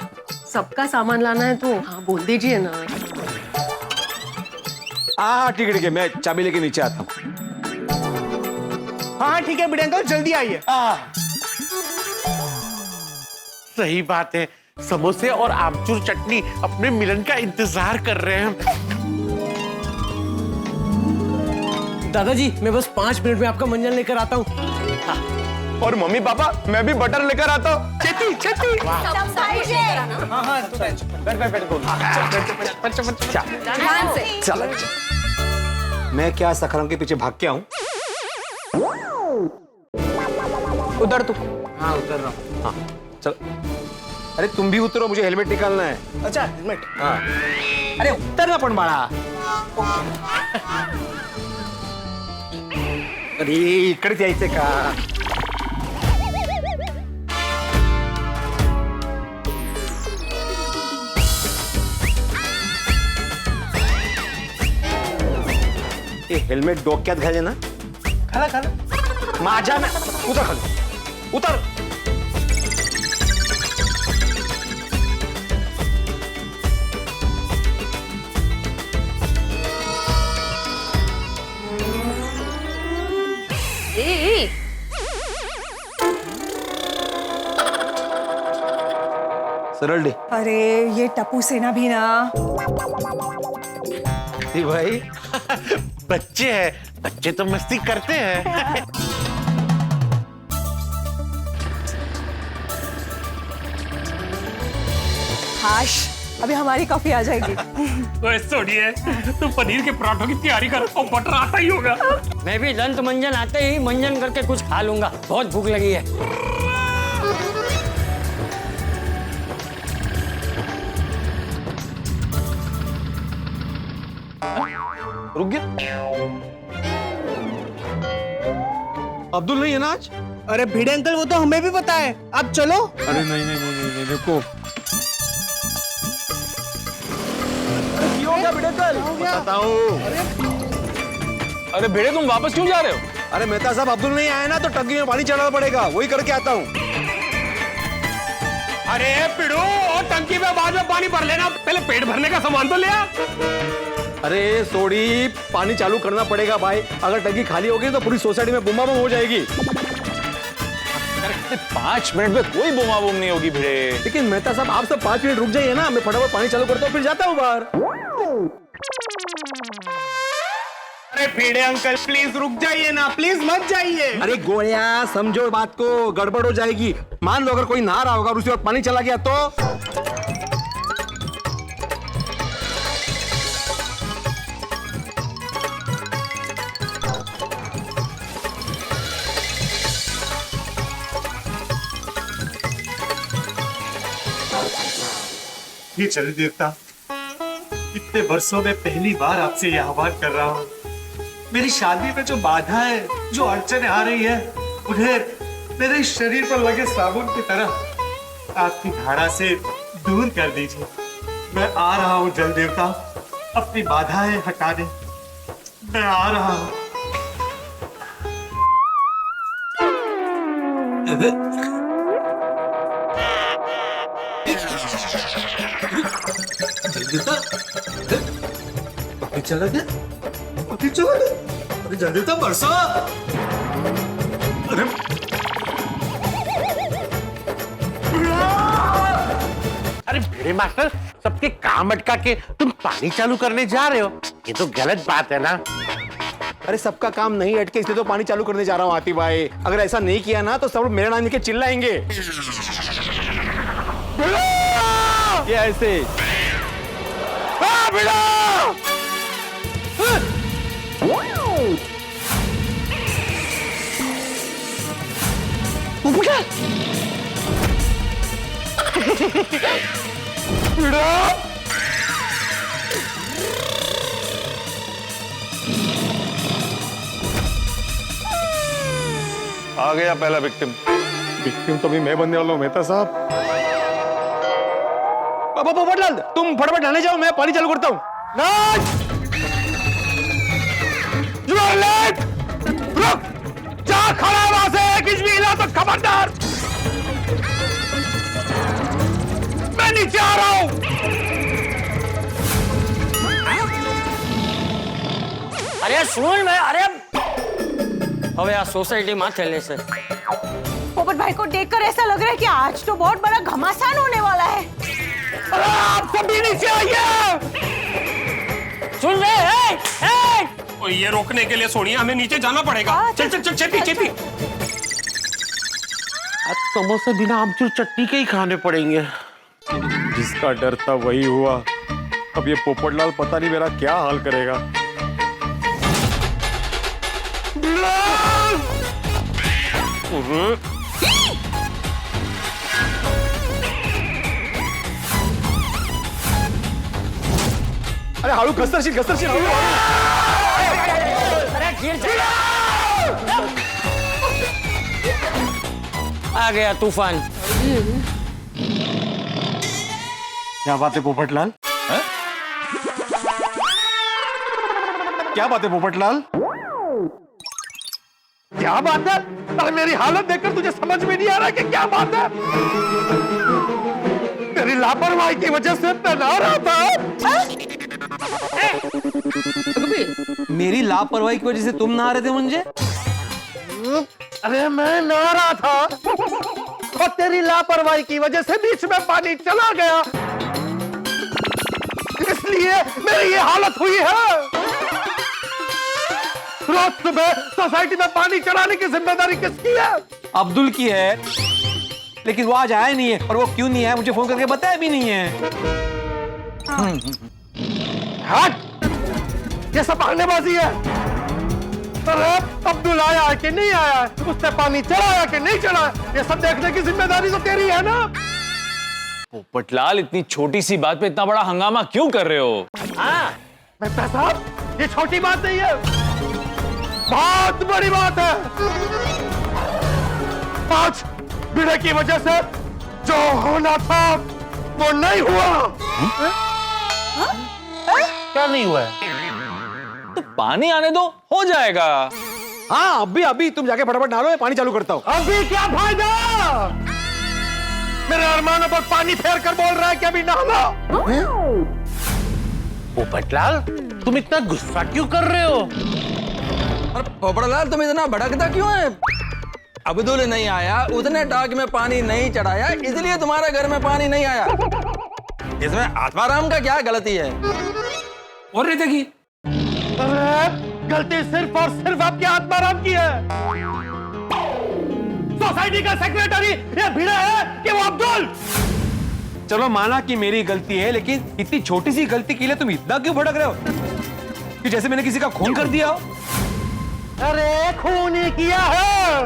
सबका सामान लाना है तो हाँ बोल दीजिए ना। हाँ ठीक है, मैं चाबी लेके नीचे आता हूँ। हाँ ठीक है भिड़े अंकल, जल्दी आइए। सही बात है, समोसे और आमचूर चटनी अपने मिलन का इंतजार कर रहे हैं। दादाजी मैं बस 5 मिनट में आपका मंजन लेकर आता हूँ। और मम्मी पापा मैं भी बटर लेकर आता हूँ, छेती छेती। चलो मैं क्या सखाराम के पीछे भाग के आऊं? उधर तू। हाँ उतर रहा हूँ। हाँ चल, अरे तुम भी उतरो, मुझे हेलमेट निकालना है। अच्छा हेलमेट। हाँ अरे उतरना पण बाळा। अरे इकडेच यायचंय का? ते हेल्मेट डोक्यात घाले ना, खाला खाला माझ्या उतर खाली, उतर। सरल दे। अरे ये टप्पू सेना भी ना। भाई बच्चे हैं, बच्चे तो मस्ती करते हैं। हाश, अभी हमारी कॉफी आ जाएगी। ओए सोनिए, तू पनीर के पराठों की तैयारी कर, और बटर आता ही होगा। मैं भी दंत मंजन आते ही मंजन करके कुछ खा लूंगा, बहुत भूख लगी है। रुक गया? अब्दुल नहीं है ना आज? अरे भिड़े अंकल वो तो हमें भी पता है, आप चलो। अरे नहीं रुको। बताता हूँ। अरे भेड़े तुम वापस क्यों जा रहे हो? अरे मेहता साहब अब्दुल नहीं आया ना तो टंकी में पानी चढ़ाना पड़ेगा, वही करके आता हूँ। अरे पिड़ू, और टंकी में बाद में पानी भर लेना, पहले पेट भरने का सामान तो ले आ। अरे सोडी, पानी चालू करना पड़ेगा भाई, अगर टंकी खाली होगी तो पूरी सोसाइटी में बुमा बुम हो जाएगी। 5 मिनट में कोई बुमा बुम नहीं होगी भिड़े। लेकिन मेहता साहब आप सब 5 मिनट रुक जाइए ना, मैं फटाफट पानी चालू करता हूँ फिर जाता हूँ बाहर। अरे भिड़े अंकल प्लीज रुक जाइए ना, प्लीज मत जाइए। अरे गोलिया समझो बात को, गड़बड़ हो जाएगी। मान लो अगर कोई नहा रहा होगा और उसी वक्त पानी चला गया तो? ये चल देवता, इतने वर्षों में पहली बार आपसे ये आह्वान कर रहा हूँ। मेरी शादी में जो बाधा है, जो अड़चने आ रही है, उन्हें मेरे शरीर पर लगे साबुन की तरह आपकी धारा से दूर कर दीजिए। मैं आ रहा हूँ जल देवता, अपनी बाधाएं हटाने मैं आ रहा हूँ। चला गया, अरे जल्दी तो बरसा। अरे अरे भिड़े मास्टर, सबके काम अटका के तुम पानी चालू करने जा रहे हो, ये तो गलत बात है ना। अरे सबका काम नहीं अटके इसलिए तो पानी चालू करने जा रहा हूँ आती भाई। अगर ऐसा नहीं किया ना तो सब मेरा नाम लेके चिल्लाएंगे। ये ऐसे आ गया पहला विक्टिम। विक्टिम तो भी मैं बनने वाला हूँ मेहता साहब। पोपटलाल, तुम फटाफट नहाने जाओ, मैं पानी चालू करता हूँ। You are late! रुक! जा खड़ा है वहां से, एक इंच भी हिला तो खबरदार! मैं नीचे आ रहा हूं। अरे सुन मैं, अरे હવે આ સોસાયટી માથે લેશે। पोपट भाई को देखकर ऐसा लग रहा है कि आज तो बहुत बड़ा घमासान होने वाला है। अरे आप सभी नीचे आइए। सुन रहे हैं? और ये रोकने के लिए सोनिया हमें नीचे जाना पड़ेगा। चल चल चल छेती छेती। आज समोसे बिना आमचूर चटनी के ही खाने पड़ेंगे। जिसका डर था वही हुआ। अब ये पोपटलाल पता नहीं मेरा क्या हाल करेगा। अरे हालू घसरशील घसरशील हालू। अरे गिर आ गया तूफान। क्या बात है पोपटलाल? क्या बात है पोपटलाल? क्या बात है? अरे मेरी हालत देखकर तुझे समझ में नहीं आ रहा कि क्या बात है? तेरी लापरवाही की वजह से मैं नहा रहा था। मेरी लापरवाही की वजह से तुम नहा रहे थे मुझे? अरे मैं नहा रहा था और तेरी लापरवाही की वजह से बीच में पानी चला गया, इसलिए मेरी ये हालत हुई है। रोज सुबह सोसाइटी में पानी चढ़ाने की जिम्मेदारी किसकी है? अब्दुल की है, लेकिन वो आज आया नहीं है, और वो क्यों नहीं है मुझे फोन करके बताया भी नहीं है। हट! ये सब बहानेबाजी है। अरे अब्दुल आया है कि नहीं आया है, उसने पानी चढ़ाया कि नहीं चढ़ाया, ये सब देखने की जिम्मेदारी तो तेरी है ना। पोपटलाल, इतनी छोटी सी बात पे इतना बड़ा हंगामा क्यों कर रहे हो? मेहता साहब, ये छोटी बात नहीं है, बहुत बड़ी बात है। आज बीड़े की वजह से जो होना था वो नहीं हुआ। क्या नहीं हुआ है? तो पानी आने दो, हो जाएगा। हाँ, अभी तुम जाके फटाफट नहा लो, मैं पानी चालू करता हूँ। अभी क्या फायदा? मेरे अरमानों पर पानी फेर कर बोल रहा है कि अभी नहा लो। पोपटलाल, तुम इतना गुस्सा क्यों कर रहे हो? अरे पोपटलाल, तुम इतना भड़कता क्यों है? अब्दुल नहीं आया, उतने टाक में पानी नहीं चढ़ाया, इसलिए तुम्हारे घर में पानी नहीं आया। इसमें आत्माराम का क्या गलती है? और रहते की? अरे गलती सिर्फ और सिर्फ आपके आत्माराम की है। सोसाइटी का सेक्रेटरी ये भिड़ा है कि वो अब्दुल? चलो माना कि मेरी गलती है, लेकिन इतनी छोटी सी गलती के लिए तुम इतना क्यों भड़क रहे हो कि जैसे मैंने किसी का खून कर दिया हो? अरे खून ही किया है।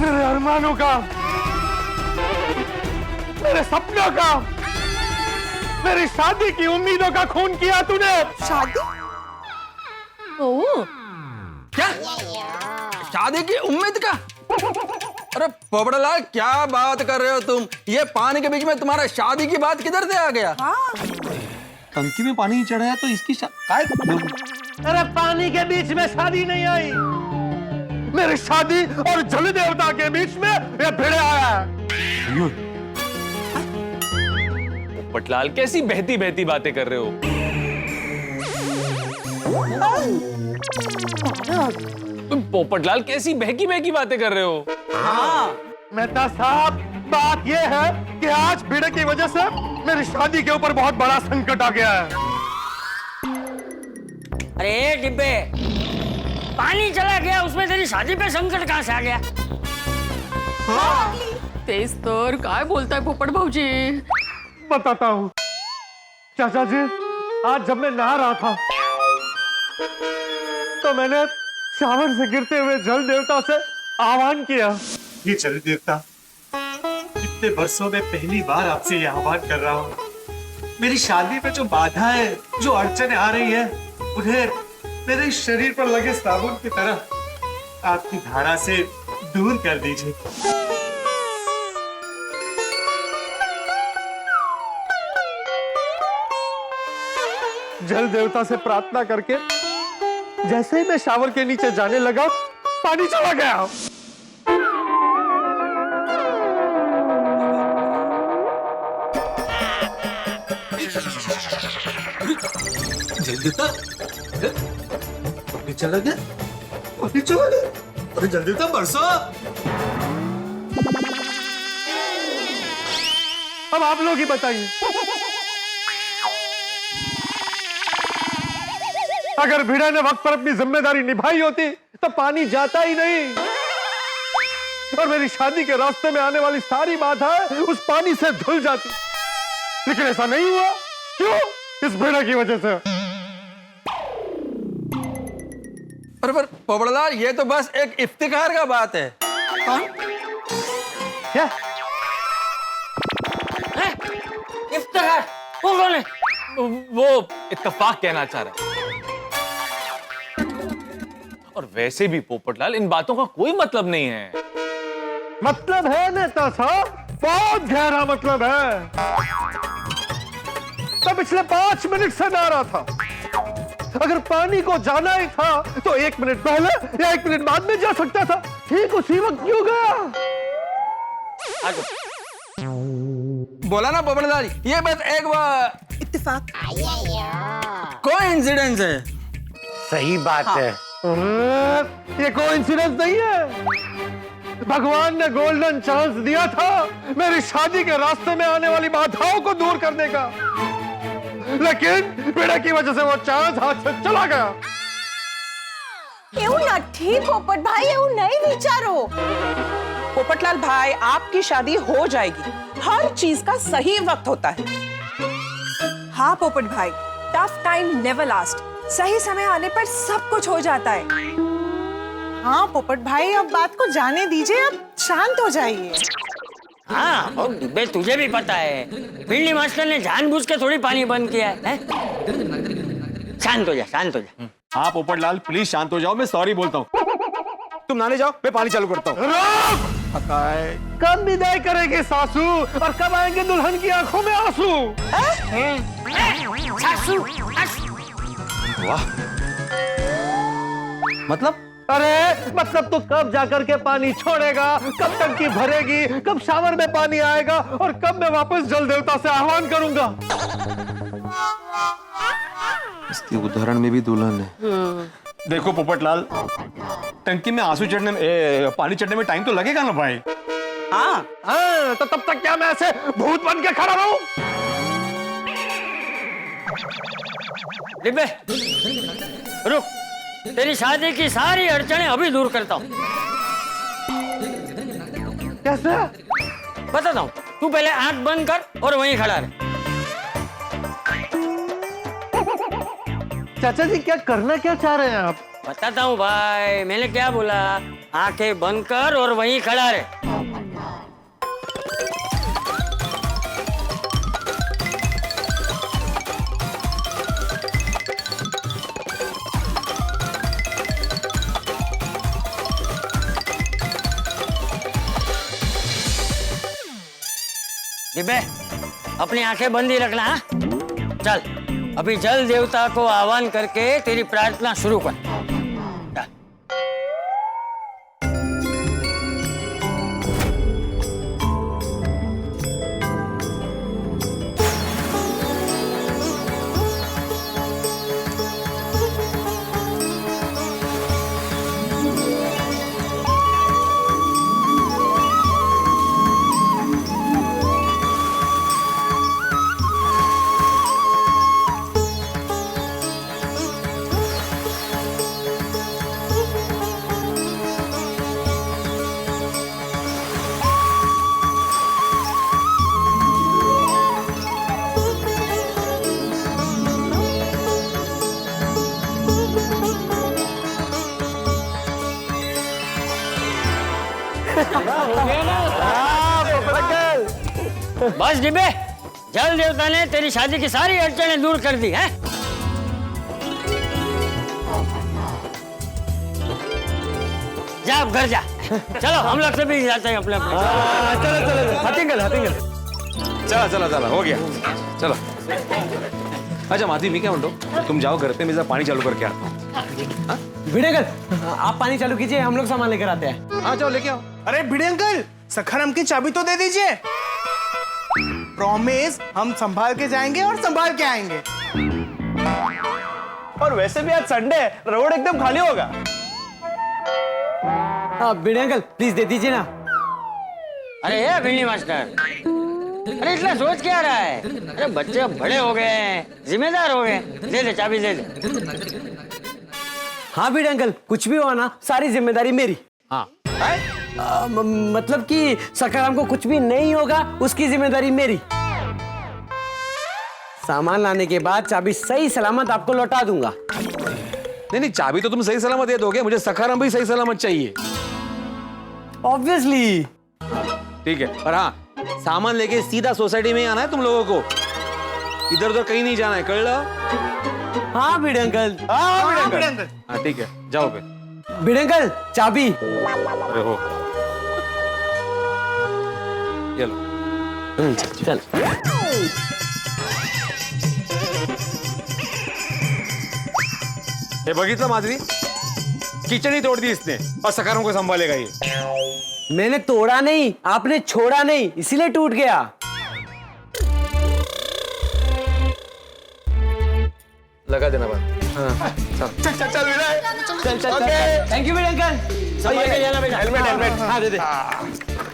मेरे अरमानों का, मेरे सपनों का, मेरी शादी की उम्मीदों का खून किया तूने। शादी? ओह, क्या? शादी की उम्मीद का? अरे पोपटलाल, क्या बात कर रहे हो तुम? ये पानी के बीच में तुम्हारा शादी की बात किधर से आ गया? टंकी में पानी चढ़ाया तो इसकी अरे पानी के बीच में शादी नहीं आई, मेरी शादी और जल देवता के बीच में ये भिड़े आया है। पोपटलाल, कैसी बहती बहती बातें कर रहे हो? तुम पोपटलाल कैसी बहकी बहकी बातें कर रहे हो? मेहता साहब, बात यह है कि आज भिड़े की वजह से मेरी शादी के ऊपर बहुत बड़ा संकट आ गया है। अरे डिब्बे, पानी चला गया, उसमें तेरी शादी पे संकट कहां से आ गया? तेज तर काय बोलताय पोपट भाऊजी? बताता हूँ चाचा जी, आज जब मैं नहा रहा था तो मैंने शावर से गिरते हुए जल देवता से आह्वान किया। ये जल देवता, इतने वर्षों में पहली बार आपसे ये आह्वान कर रहा हूँ। मेरी शादी में जो बाधा है, जो अड़चने आ रही है, उन्हें मेरे शरीर पर लगे साबुन की तरह आपकी धारा से दूर कर दीजिए। जल देवता से प्रार्थना करके जैसे ही मैं शावर के नीचे जाने लगा, पानी चला गया। जल देवता पानी चला गया, पानी चला गया। अरे जल देवता बरसो। अब आप लोग ही बताइए, अगर भिड़ा ने वक्त पर अपनी जिम्मेदारी निभाई होती तो पानी जाता ही नहीं और मेरी शादी के रास्ते में आने वाली सारी बाधाएं उस पानी से धुल जाती। लेकिन ऐसा नहीं हुआ। क्यों? इस भिड़ा की वजह से। पर पोपड़लाल, ये तो बस एक इफ्तिखार का बात है। क्या इफ्तिखार? वो कौन है? वो इत्तेफाक कहना चाह रहा है। और वैसे भी पोपटलाल, इन बातों का कोई मतलब नहीं है। मतलब है नेता साहब, बहुत गहरा मतलब है। तो पिछले 5 मिनट से ना रहा था। अगर पानी को जाना ही था तो 1 मिनट पहले या 1 मिनट बाद में जा सकता था। ठीक उसी वक्त क्यों गया? बोला ना पोपटलाल, ये बस एक इत्तेफाक, कोइंसिडेंस है। सही बात है। ये कोइंसिडेंस नहीं है। भगवान ने गोल्डन चांस दिया था मेरी शादी के रास्ते में आने वाली बाधाओं को दूर करने का, लेकिन पीड़ा की वजह से वो चांस हाथ से चला गया। એવું નથી પોપટ ભાઈ, એવું नहीं विचारो। पोपटलाल भाई, आपकी शादी हो जाएगी। हर चीज का सही वक्त होता है। हाँ पोपट भाई, टफ टाइम नेवर लास्ट। सही समय आने पर सब कुछ हो जाता है। हाँ पोपट भाई, अब बात को जाने दीजिए, अब शांत हो जाइए। हाँ, और डिब्बे तुझे भी पता है, बिल्ली मास्टर ने जानबूझ के थोड़ी पानी बंद किया है? शांत हो जा, शांत हो जा। हाँ पोपटलाल, प्लीज शांत हो जाओ। मैं सॉरी बोलता हूँ। तुम नहाने जाओ, मैं पानी चालू करता हूँ। कब विदाई करेंगे सासू और कब आएंगे दुल्हन की आंखों में आंसू? सासू? वाह, मतलब? अरे मतलब तो कब जाकर के पानी छोड़ेगा, कब टंकी भरेगी, कब शावर में पानी आएगा और कब मैं वापस जल देवता से आह्वान करूंगा। इसके उदाहरण में भी दुल्हन है। देखो पोपटलाल, टंकी में आंसू चढ़ने में, पानी चढ़ने में टाइम तो लगेगा ना भाई। हाँ तो तब तक क्या मैं ऐसे भूत बन के खड़ा रहूं? डिब्बे रुक, तेरी शादी की सारी अड़चनें अभी दूर करता हूँ। कैसे? बताता हूँ, तू पहले आंख बंद कर और वहीं खड़ा रह। चाचा जी, क्या करना क्या चाह रहे हैं आप? बताता हूँ भाई, मैंने क्या बोला? आंखें बंद कर और वहीं खड़ा रह। डिब्बे, अपनी आंखें बंद ही रखना। हाँ? चल, अभी जल देवता को आह्वान करके तेरी प्रार्थना शुरू कर। बस डिबे, जल देवता ने तेरी शादी की सारी अड़चनें दूर कर दी हैं। जा अब घर जा। चलो हम लोग सभी जाते हैं अपने अपने। चलो चलो हटिंगल हटिंगल। चला चला चला हो गया, चलो। अच्छा माधवी, मैं क्या म्हणतो, तुम जाओ घर पे, मैं जरा पानी चालू करके आता हूँ। भिड़े अंकल, आप पानी चालू कीजिए, हम लोग सामान लेकर आते हैं। हाँ जाओ लेके आओ। अरे भिड़े अंकल, सखाराम की चाबी तो दे दीजिए। प्रॉमिस, हम संभाल के जाएंगे और संभाल के आएंगे। और वैसे भी आज संडे है, रोड एकदम खाली होगा। हाँ भिड़े अंकल, प्लीज दे दीजिए ना। अरे ये भिंडी मास्टर, अरे इतना सोच क्या रहा है? अरे बच्चे अब बड़े हो गए हैं, जिम्मेदार हो गए, दे दे चाबी दे दे। हाँ भिड़े अंकल, कुछ भी हुआ ना, सारी जिम्मेदारी मेरी। हाँ मतलब कि सखाराम को कुछ भी नहीं होगा, उसकी जिम्मेदारी मेरी। सामान लाने के बाद चाबी सही सलामत आपको लौटा दूंगा। नहीं नहीं, चाबी तो तुम सही सलामत दे दोगे, मुझे सखाराम भी सही सलामत चाहिए। ऑब्वियसली। ठीक है, पर हाँ, सामान लेके सीधा सोसाइटी में ही आना है तुम लोगों को, इधर उधर कहीं नहीं जाना है, कर लो। हाँ भिड़े अंकल। हाँ भिड़े अंकल। हाँ ठीक है, जाओ फिर। भिड़े अंकल, चाबी। अरे हो, ये लो। चल। ये बगीचा माधवी, किचन ही तोड़ दी इसने, और सखाराम को संभालेगा ये। मैंने तोड़ा नहीं, आपने छोड़ा नहीं, इसीलिए टूट गया। लगा देना बात। हाँ। चल चल चल विनय, चल चल चल। Thank you Bhide uncle. संभाल के जाना बेटा। Helmet helmet. हाँ दे दे।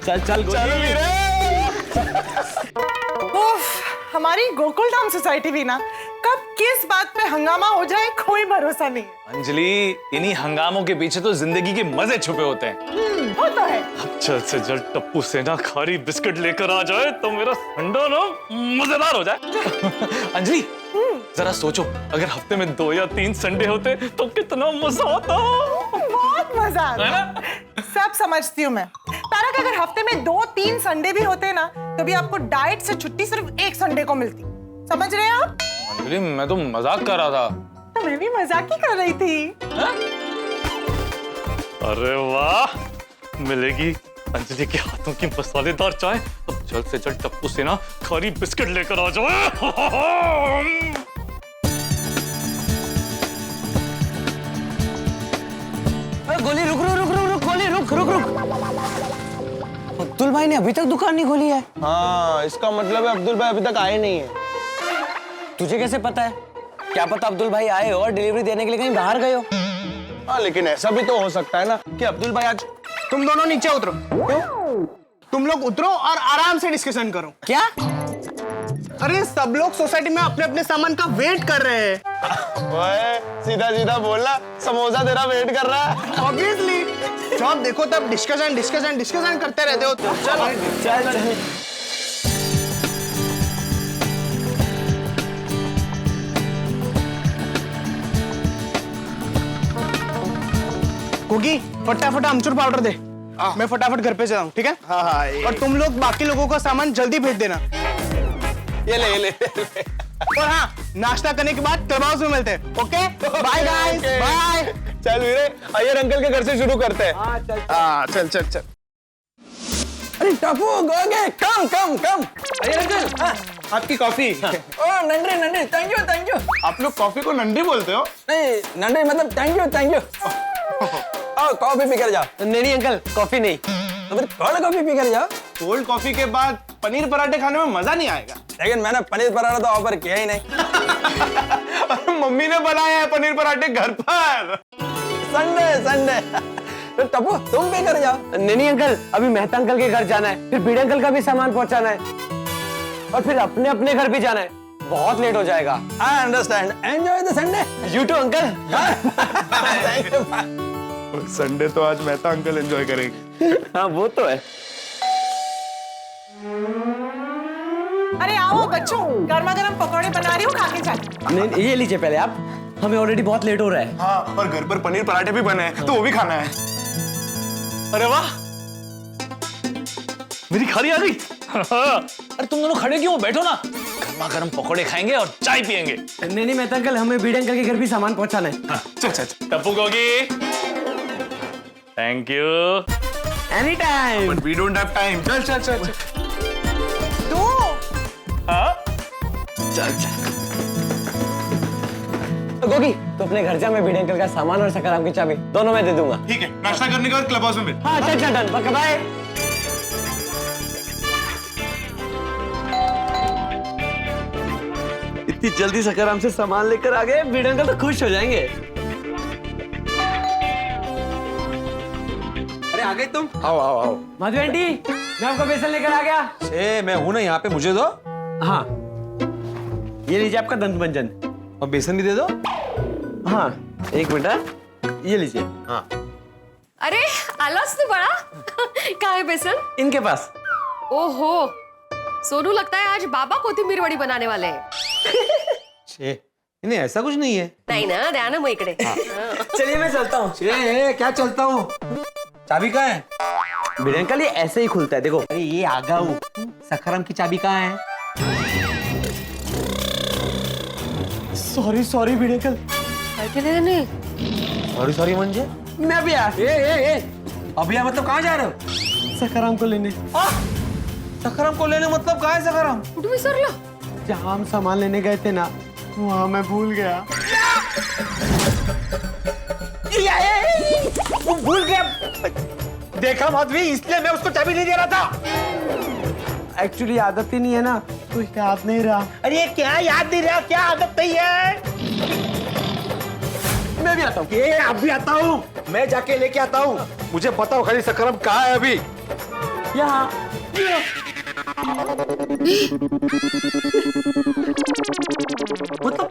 चल चल चल विनय। उफ, हमारी गोकुल धाम सोसाइटी भी ना, कब किस बात पे हंगामा हो जाए कोई भरोसा नहीं। अंजलि, इन्हीं हंगामों के पीछे तो जिंदगी के मजे छुपे होते हैं। वो तो है। अब जल्द से जल्द टप्पू से ना खारी बिस्किट लेकर आ जाए तो मेरा संडे ना मजेदार हो जाए। अंजलि, जरा सोचो, अगर हफ्ते में 2 या 3 संडे होते तो कितना मजा आता। बहुत मजा आता। सब समझती हूँ मैं, तारक, अगर हफ्ते में 2-3 संडे भी होते ना, तो भी आपको डाइट से छुट्टी सिर्फ 1 संडे को मिलती। समझ रहे हैं आप? अंजलि, मैं तो मजाक कर रहा था। तो मैं भी मजाक ही कर रही थी। अरे वाह, मिलेगी अंजलि के हाथों की मसालेदार चाय। अब जल्द से जल्द टप्पू से ना खारी बिस्किट लेकर आ जाओ। गोली रुक रुक रुक रुक रुक गोली रुक रुक रुक। अब्दुल भाई ने अभी तक दुकान नहीं खोली है। हाँ, इसका मतलब है अब्दुल भाई अभी तक आए नहीं है। तुझे कैसे पता है? क्या पता अब्दुल भाई आए हो और डिलीवरी देने के लिए कहीं बाहर गए हो। हाँ, लेकिन ऐसा भी तो हो सकता है ना कि अब्दुल भाई आज। तुम दोनों नीचे उतरो। क्यों? तुम लोग उतरो और आराम से डिस्कशन करो। क्या? अरे सब लोग सोसाइटी में अपने अपने सामान का वेट कर रहे हैं। ओए, सीधा सीधा बोलना, समोसा तेरा वेट कर रहा है। ऑब्वियसली, जब देखो तब डिस्कशन डिस्कशन डिस्कशन करते रहते हो। चलो चल चल। कुकी, फटाफट अमचूर पाउडर दे। मैं फटाफट घर पे जाऊँ, ठीक है? हाँ हाँ। और तुम लोग बाकी लोगों का सामान जल्दी भेज देना। ये ले ये ले। और हाँ, नाश्ता करने के बाद क्लब हाउस में मिलते हैं। Okay, bye guys, bye. चल वीरे, अय्यर अंकल के घर से शुरू करते हैं। हाँ चल चल चल। अरे Tappu, Goge, come come come. Iyer uncle, आपकी कॉफी। ओ नंडरी नंडरी, थैंक यू। आप लोग कॉफी को नंडी बोलते हो? नहीं, नंडरी मतलब थैंक यू। आओ कॉफी पी कर जाओ। नहीं अंकल, कॉफी नहीं। तो फिर कोल्ड कॉफी पी कर जाओ। कोल्ड कॉफी के बाद पनीर पराठे खाने में मजा नहीं आएगा। लेकिन मैंने पनीर पराठा तो ऑफर किया ही नहीं। मम्मी ने बनाया है पनीर पराठे घर पर। संडे। तो टप्पू तुम भी कर जाओ। नहीं अंकल, अभी मेहता अंकल के घर जाना है, फिर भिड़े अंकल का भी सामान पहुंचाना है, और फिर अपने अपने घर भी जाना है। बहुत लेट हो जाएगा। I understand, enjoy the Sunday. You too uncle. Sunday तो आज मेहता अंकल एंजॉय करेंगे। हाँ वो तो है। अरे आओ बच्चों, गर्मा गर्म पकौड़े बना रही हूँ, खा के जाओ। नहीं, ये लीजिए पहले आप, हमें ऑलरेडी बहुत लेट हो रहा है। हाँ, और घर पर पनीर पराठे भी बने हैं, तो वो भी खाना है। अरे वाह, मेरी खारी आ गई। अरे तुम दोनों खड़े क्यों, बैठो ना, गर्मा गर्म पकौड़े खाएंगे और चाय पियेंगे। नहीं मेहता अंकल, हमें भिड़े अंकल के घर भी सामान पहुंचाना है। हाँ, चल Tappu Gogi, thank you. Any time. But we don't have time. चल चल चल चल। दो। हाँ चल चल। तो गोगी, तो अपने घर जा, मैं भिड़े अंकल का सामान और सकाराम की चाबी दोनों मैं दे दूंगा। ठीक है, नाश्ता करने के बाद क्लब हाउस में मिल। हाँ चल चल, डन, पक्का, बाय। इतनी जल्दी सकाराम से सामान लेकर आ गए, भिड़े अंकल तो खुश हो जाएंगे। अरे आ गए तुम? आओ आओ आओ। माधवी आंटी, मैं आपको बेसन लेकर आ गया। मैं हूं ना यहाँ पे, मुझे दो। हाँ, ये लीजिए आपका दंत मंजन। और बेसन भी दे दो। हाँ, एक मिनट, ये लीजिए। हाँ। अरे आलस तो बड़ा। कहाँ है बेसन? इनके पास। ओहो, सोनू लगता है आज बाबा कोथिंबीर वड़ी बनाने वाले हैं। नहीं ऐसा कुछ नहीं है। नहीं ना, ध्यान है मुझे इकड़े। चलिए मैं चलता हूँ। क्या चलता हूँ? चाबी कहाँ है? भिड़े अंकल, ये ऐसे ही खुलता है, देखो। अरे ये आगाऊ, सखाराम की चाबी कहाँ है? सॉरी सॉरी भिड़े अंकल। सॉरी सॉरी म्हणजे? मैं अभी आ। अभी आ मतलब कहाँ जा रहे हो? सखाराम को लेने। सखाराम को लेने मतलब कहाँ है सखाराम? कुछ भी सर लो। जहाँ हम सामान लेने गए थे ना, वहाँ मैं भूल गया। वो भूल गया। देखा माधवी, इसलिए मैं उसको चाबी नहीं दे रहा था। एक्चुअली आदत ही नहीं है ना, तो याद नहीं रहा। अरे ये क्या याद नहीं रहा, क्या आदत नहीं है? मैं भी आता हूँ। ये अब भी आता हूँ, मैं जाके लेके आता हूँ। मुझे बताओ खाली सखाराम कहाँ है अभी? यहाँ। मतलब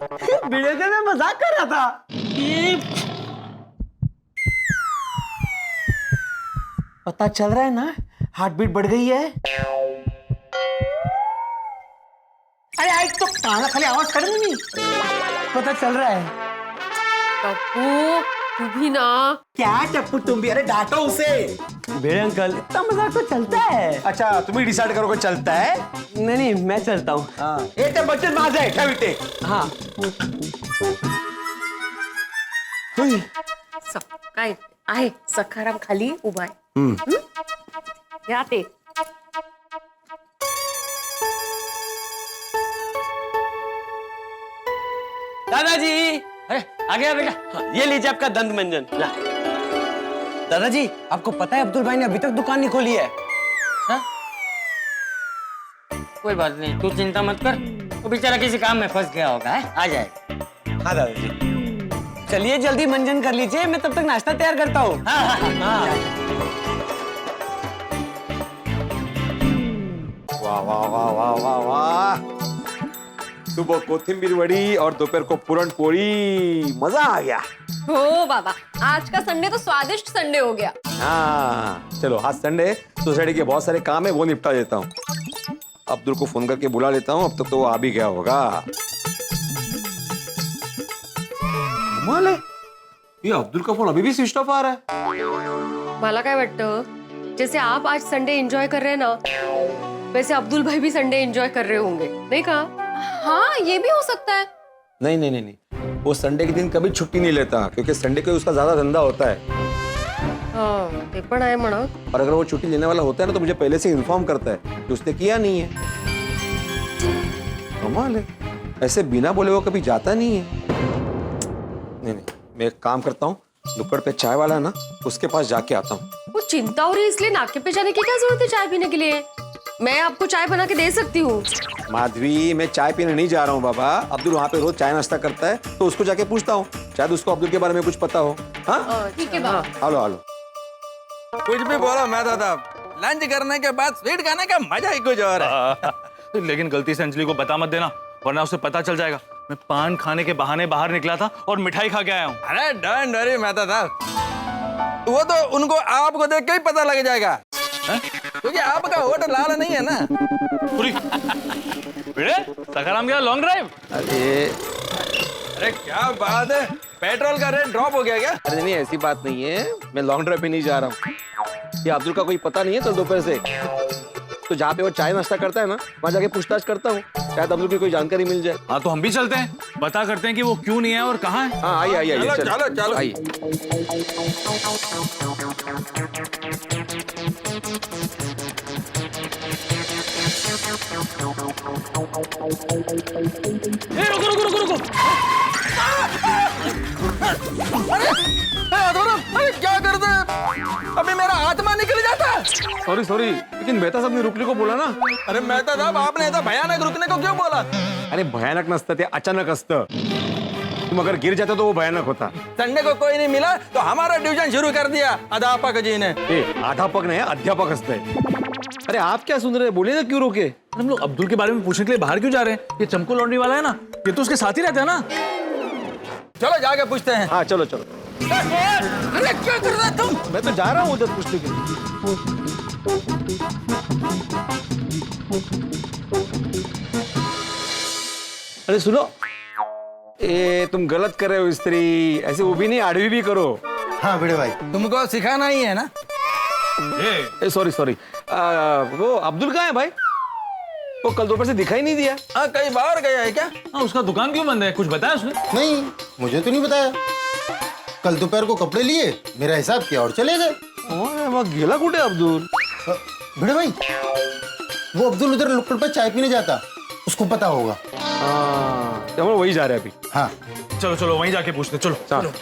भिड़े अंकल, मैं मजाक कर रहा था। पता चल रहा है ना, हार्ट बीट बढ़ गई है। अरे आई तो काना खाली आवाज कर नहीं। पता चल रहा है। टप्पू, तू भी ना। क्या टप्पू तुम भी? अरे डांटो उसे। भिड़े अंकल, इतना मजाक तो चलता है। अच्छा, तुम ही डिसाइड करोगे चलता है? नहीं, मैं चलता हूँ। हाँ, ये तो बच्चे मार जाए ठविते। हाँ। काय आहे, सखाराम खाली उभा आहे। या ते। दादाजी, अरे आ गया बेटा। हाँ, ये लीजिए आपका दंत मंजन। ला। दादाजी, आपको पता है अब्दुल भाई ने अभी तक दुकान नहीं खोली है। हाँ? कोई बात नहीं, तू चिंता मत कर, वो बेचारा किसी काम में फंस गया होगा, है? आ जाएगा। हाँ दादाजी, चलिए जल्दी मंजन कर लीजिए, मैं तब तक नाश्ता तैयार करता हूँ। वाह वाह वाह वाह वाह वाह। सुबह कोथिंबीर वड़ी और दोपहर को पूरन पोड़ी, मजा आ गया। ओ बाबा, आज का संडे तो स्वादिष्ट संडे हो गया। हाँ चलो, आज संडे, सोसाइटी के बहुत सारे काम है, वो निपटा देता हूँ। अब्दुल को फोन करके बुला लेता हूँ, अब तक तो वो आ भी गया होगा। कमाल है, ये अब्दुल का फोन अभी भी स्विच ऑफ आ रहा है। मला काय वाटतं, जैसे आप आज संडे एंजॉय कर रहे हैं ना, वैसे अब्दुल भाई भी संडे एंजॉय कर रहे होंगे, नहीं कहा? हाँ, ये भी हो सकता है। नहीं नहीं नहीं नहीं, वो संडे के दिन कभी छुट्टी नहीं लेता, क्योंकि संडे को उसका ज्यादा धंधा होता है। हाँ, ते पण आहे म्हणा। और अगर वो छुट्टी लेने वाला होता है ना, तो मुझे पहले से इन्फॉर्म करता है कि उसने किया नहीं है। कमाल है, ऐसे बिना बोले वो कभी जाता नहीं है। नहीं नहीं, मैं एक काम करता हूँ, नुक्कड़ पे चाय वाला है ना, उसके पास जाके आता हूँ। वो चिंता हो रही है, इसलिए नाके पे जाने की क्या जरूरत है चाय पीने के लिए? मैं आपको चाय बना के दे सकती हूँ। माधवी, मैं चाय पीने नहीं जा रहा हूँ बाबा। अब्दुल वहाँ पे रोज चाय नाश्ता करता है, तो उसको जाके पूछता हूँ, शायद उसको अब्दुल के बारे में कुछ पता हो। हाँ ठीक है बाबा। Hello hello. कुछ भी बोलो मैं दादा, लंच करने के बाद स्वीट खाने का मजा ही कुछ और है। लेकिन गलती से अंजलि को बता मत देना, वरना उसे पता चल जाएगा मैं पान खाने के बहाने बाहर निकला था और मिठाई खा के आया हूँ। अरे डोंट वरी मेहता साहब, वो तो उनको आपको देख के ही पता लग जाएगा, क्योंकि आपका होठ लाल नहीं है ना। सखाराम गया लॉन्ग ड्राइव। अरे क्या बात है, पेट्रोल का रेट ड्रॉप हो गया क्या? अरे नहीं, ऐसी बात नहीं है, मैं लॉन्ग ड्राइव पे नहीं जा रहा हूँ। ये अब्दुल का कोई पता नहीं है तो दोपहर से, तो जहाँ पे वो चाय नाश्ता करता है ना, वहाँ जाके पूछताछ करता हूँ, शायद अब्दुल की कोई जानकारी मिल जाए। हाँ तो हम भी चलते हैं, पता करते हैं कि वो क्यों नहीं है और कहाँ है। हाँ आइए आइए आइए, चलो चलो आइए। रुको रुको रुको रुको। अरे क्या कर दे, अभी मेरा आत्मा निकल जाता। सॉरी सॉरी, लेकिन मेहता साहब ने रुकने को बोला ना। अरे मेहता साहब, आपने ऐसा भयानक रुकने को क्यों बोला? अरे भयानक नसतं ते, अचानक असतं। तुम अगर गिर जाते तो वो भयानक होता। संडे को कोई नहीं मिला तो हमारा ट्यूशन शुरू कर दिया अध्यापक जी ने। अध्यापक नहीं, अध्यापक असतं। अरे आप क्या सुन रहे हैं, बोलिए ना क्यों रोके? हम लोग अब्दुल के बारे में पूछने के लिए बाहर क्यों जा रहे हैं? ये चमको लॉन्ड्री वाला है ना, ये तो उसके साथ ही रहता है ना। चलो जाके पूछते हैं। हाँ चलो चलो। अरे क्या कर रहा है तुम? मैं तो जा रहा हूँ उधर पूछने के लिए। अरे सुनो, ए तुम गलत कर रहे हो स्त्री, ऐसे वो भी नहीं आड़वी भी करो। हाँ बड़े भाई, तुमको सिखाना ही है ना। सॉरी सॉरी, वो अब्दुल कहाँ है भाई? वो कल दोपहर से दिखाई नहीं दिया। हाँ कहीं बाहर गया है क्या? हाँ उसका दुकान क्यों बंद है, कुछ बताया उसने? नहीं, मुझे तो नहीं बताया। कल दोपहर को कपड़े लिए, मेरा हिसाब किया और चले गए। वहाँ गेला कुठे अब्दुल? भिड़े भाई, वो अब्दुल उधर नुक्कड़ पर चाय पीने जाता, उसको पता होगा। हाँ, वही जा रहे हैं अभी। हाँ चलो चलो वहीं जाके पूछते, चलो चलो।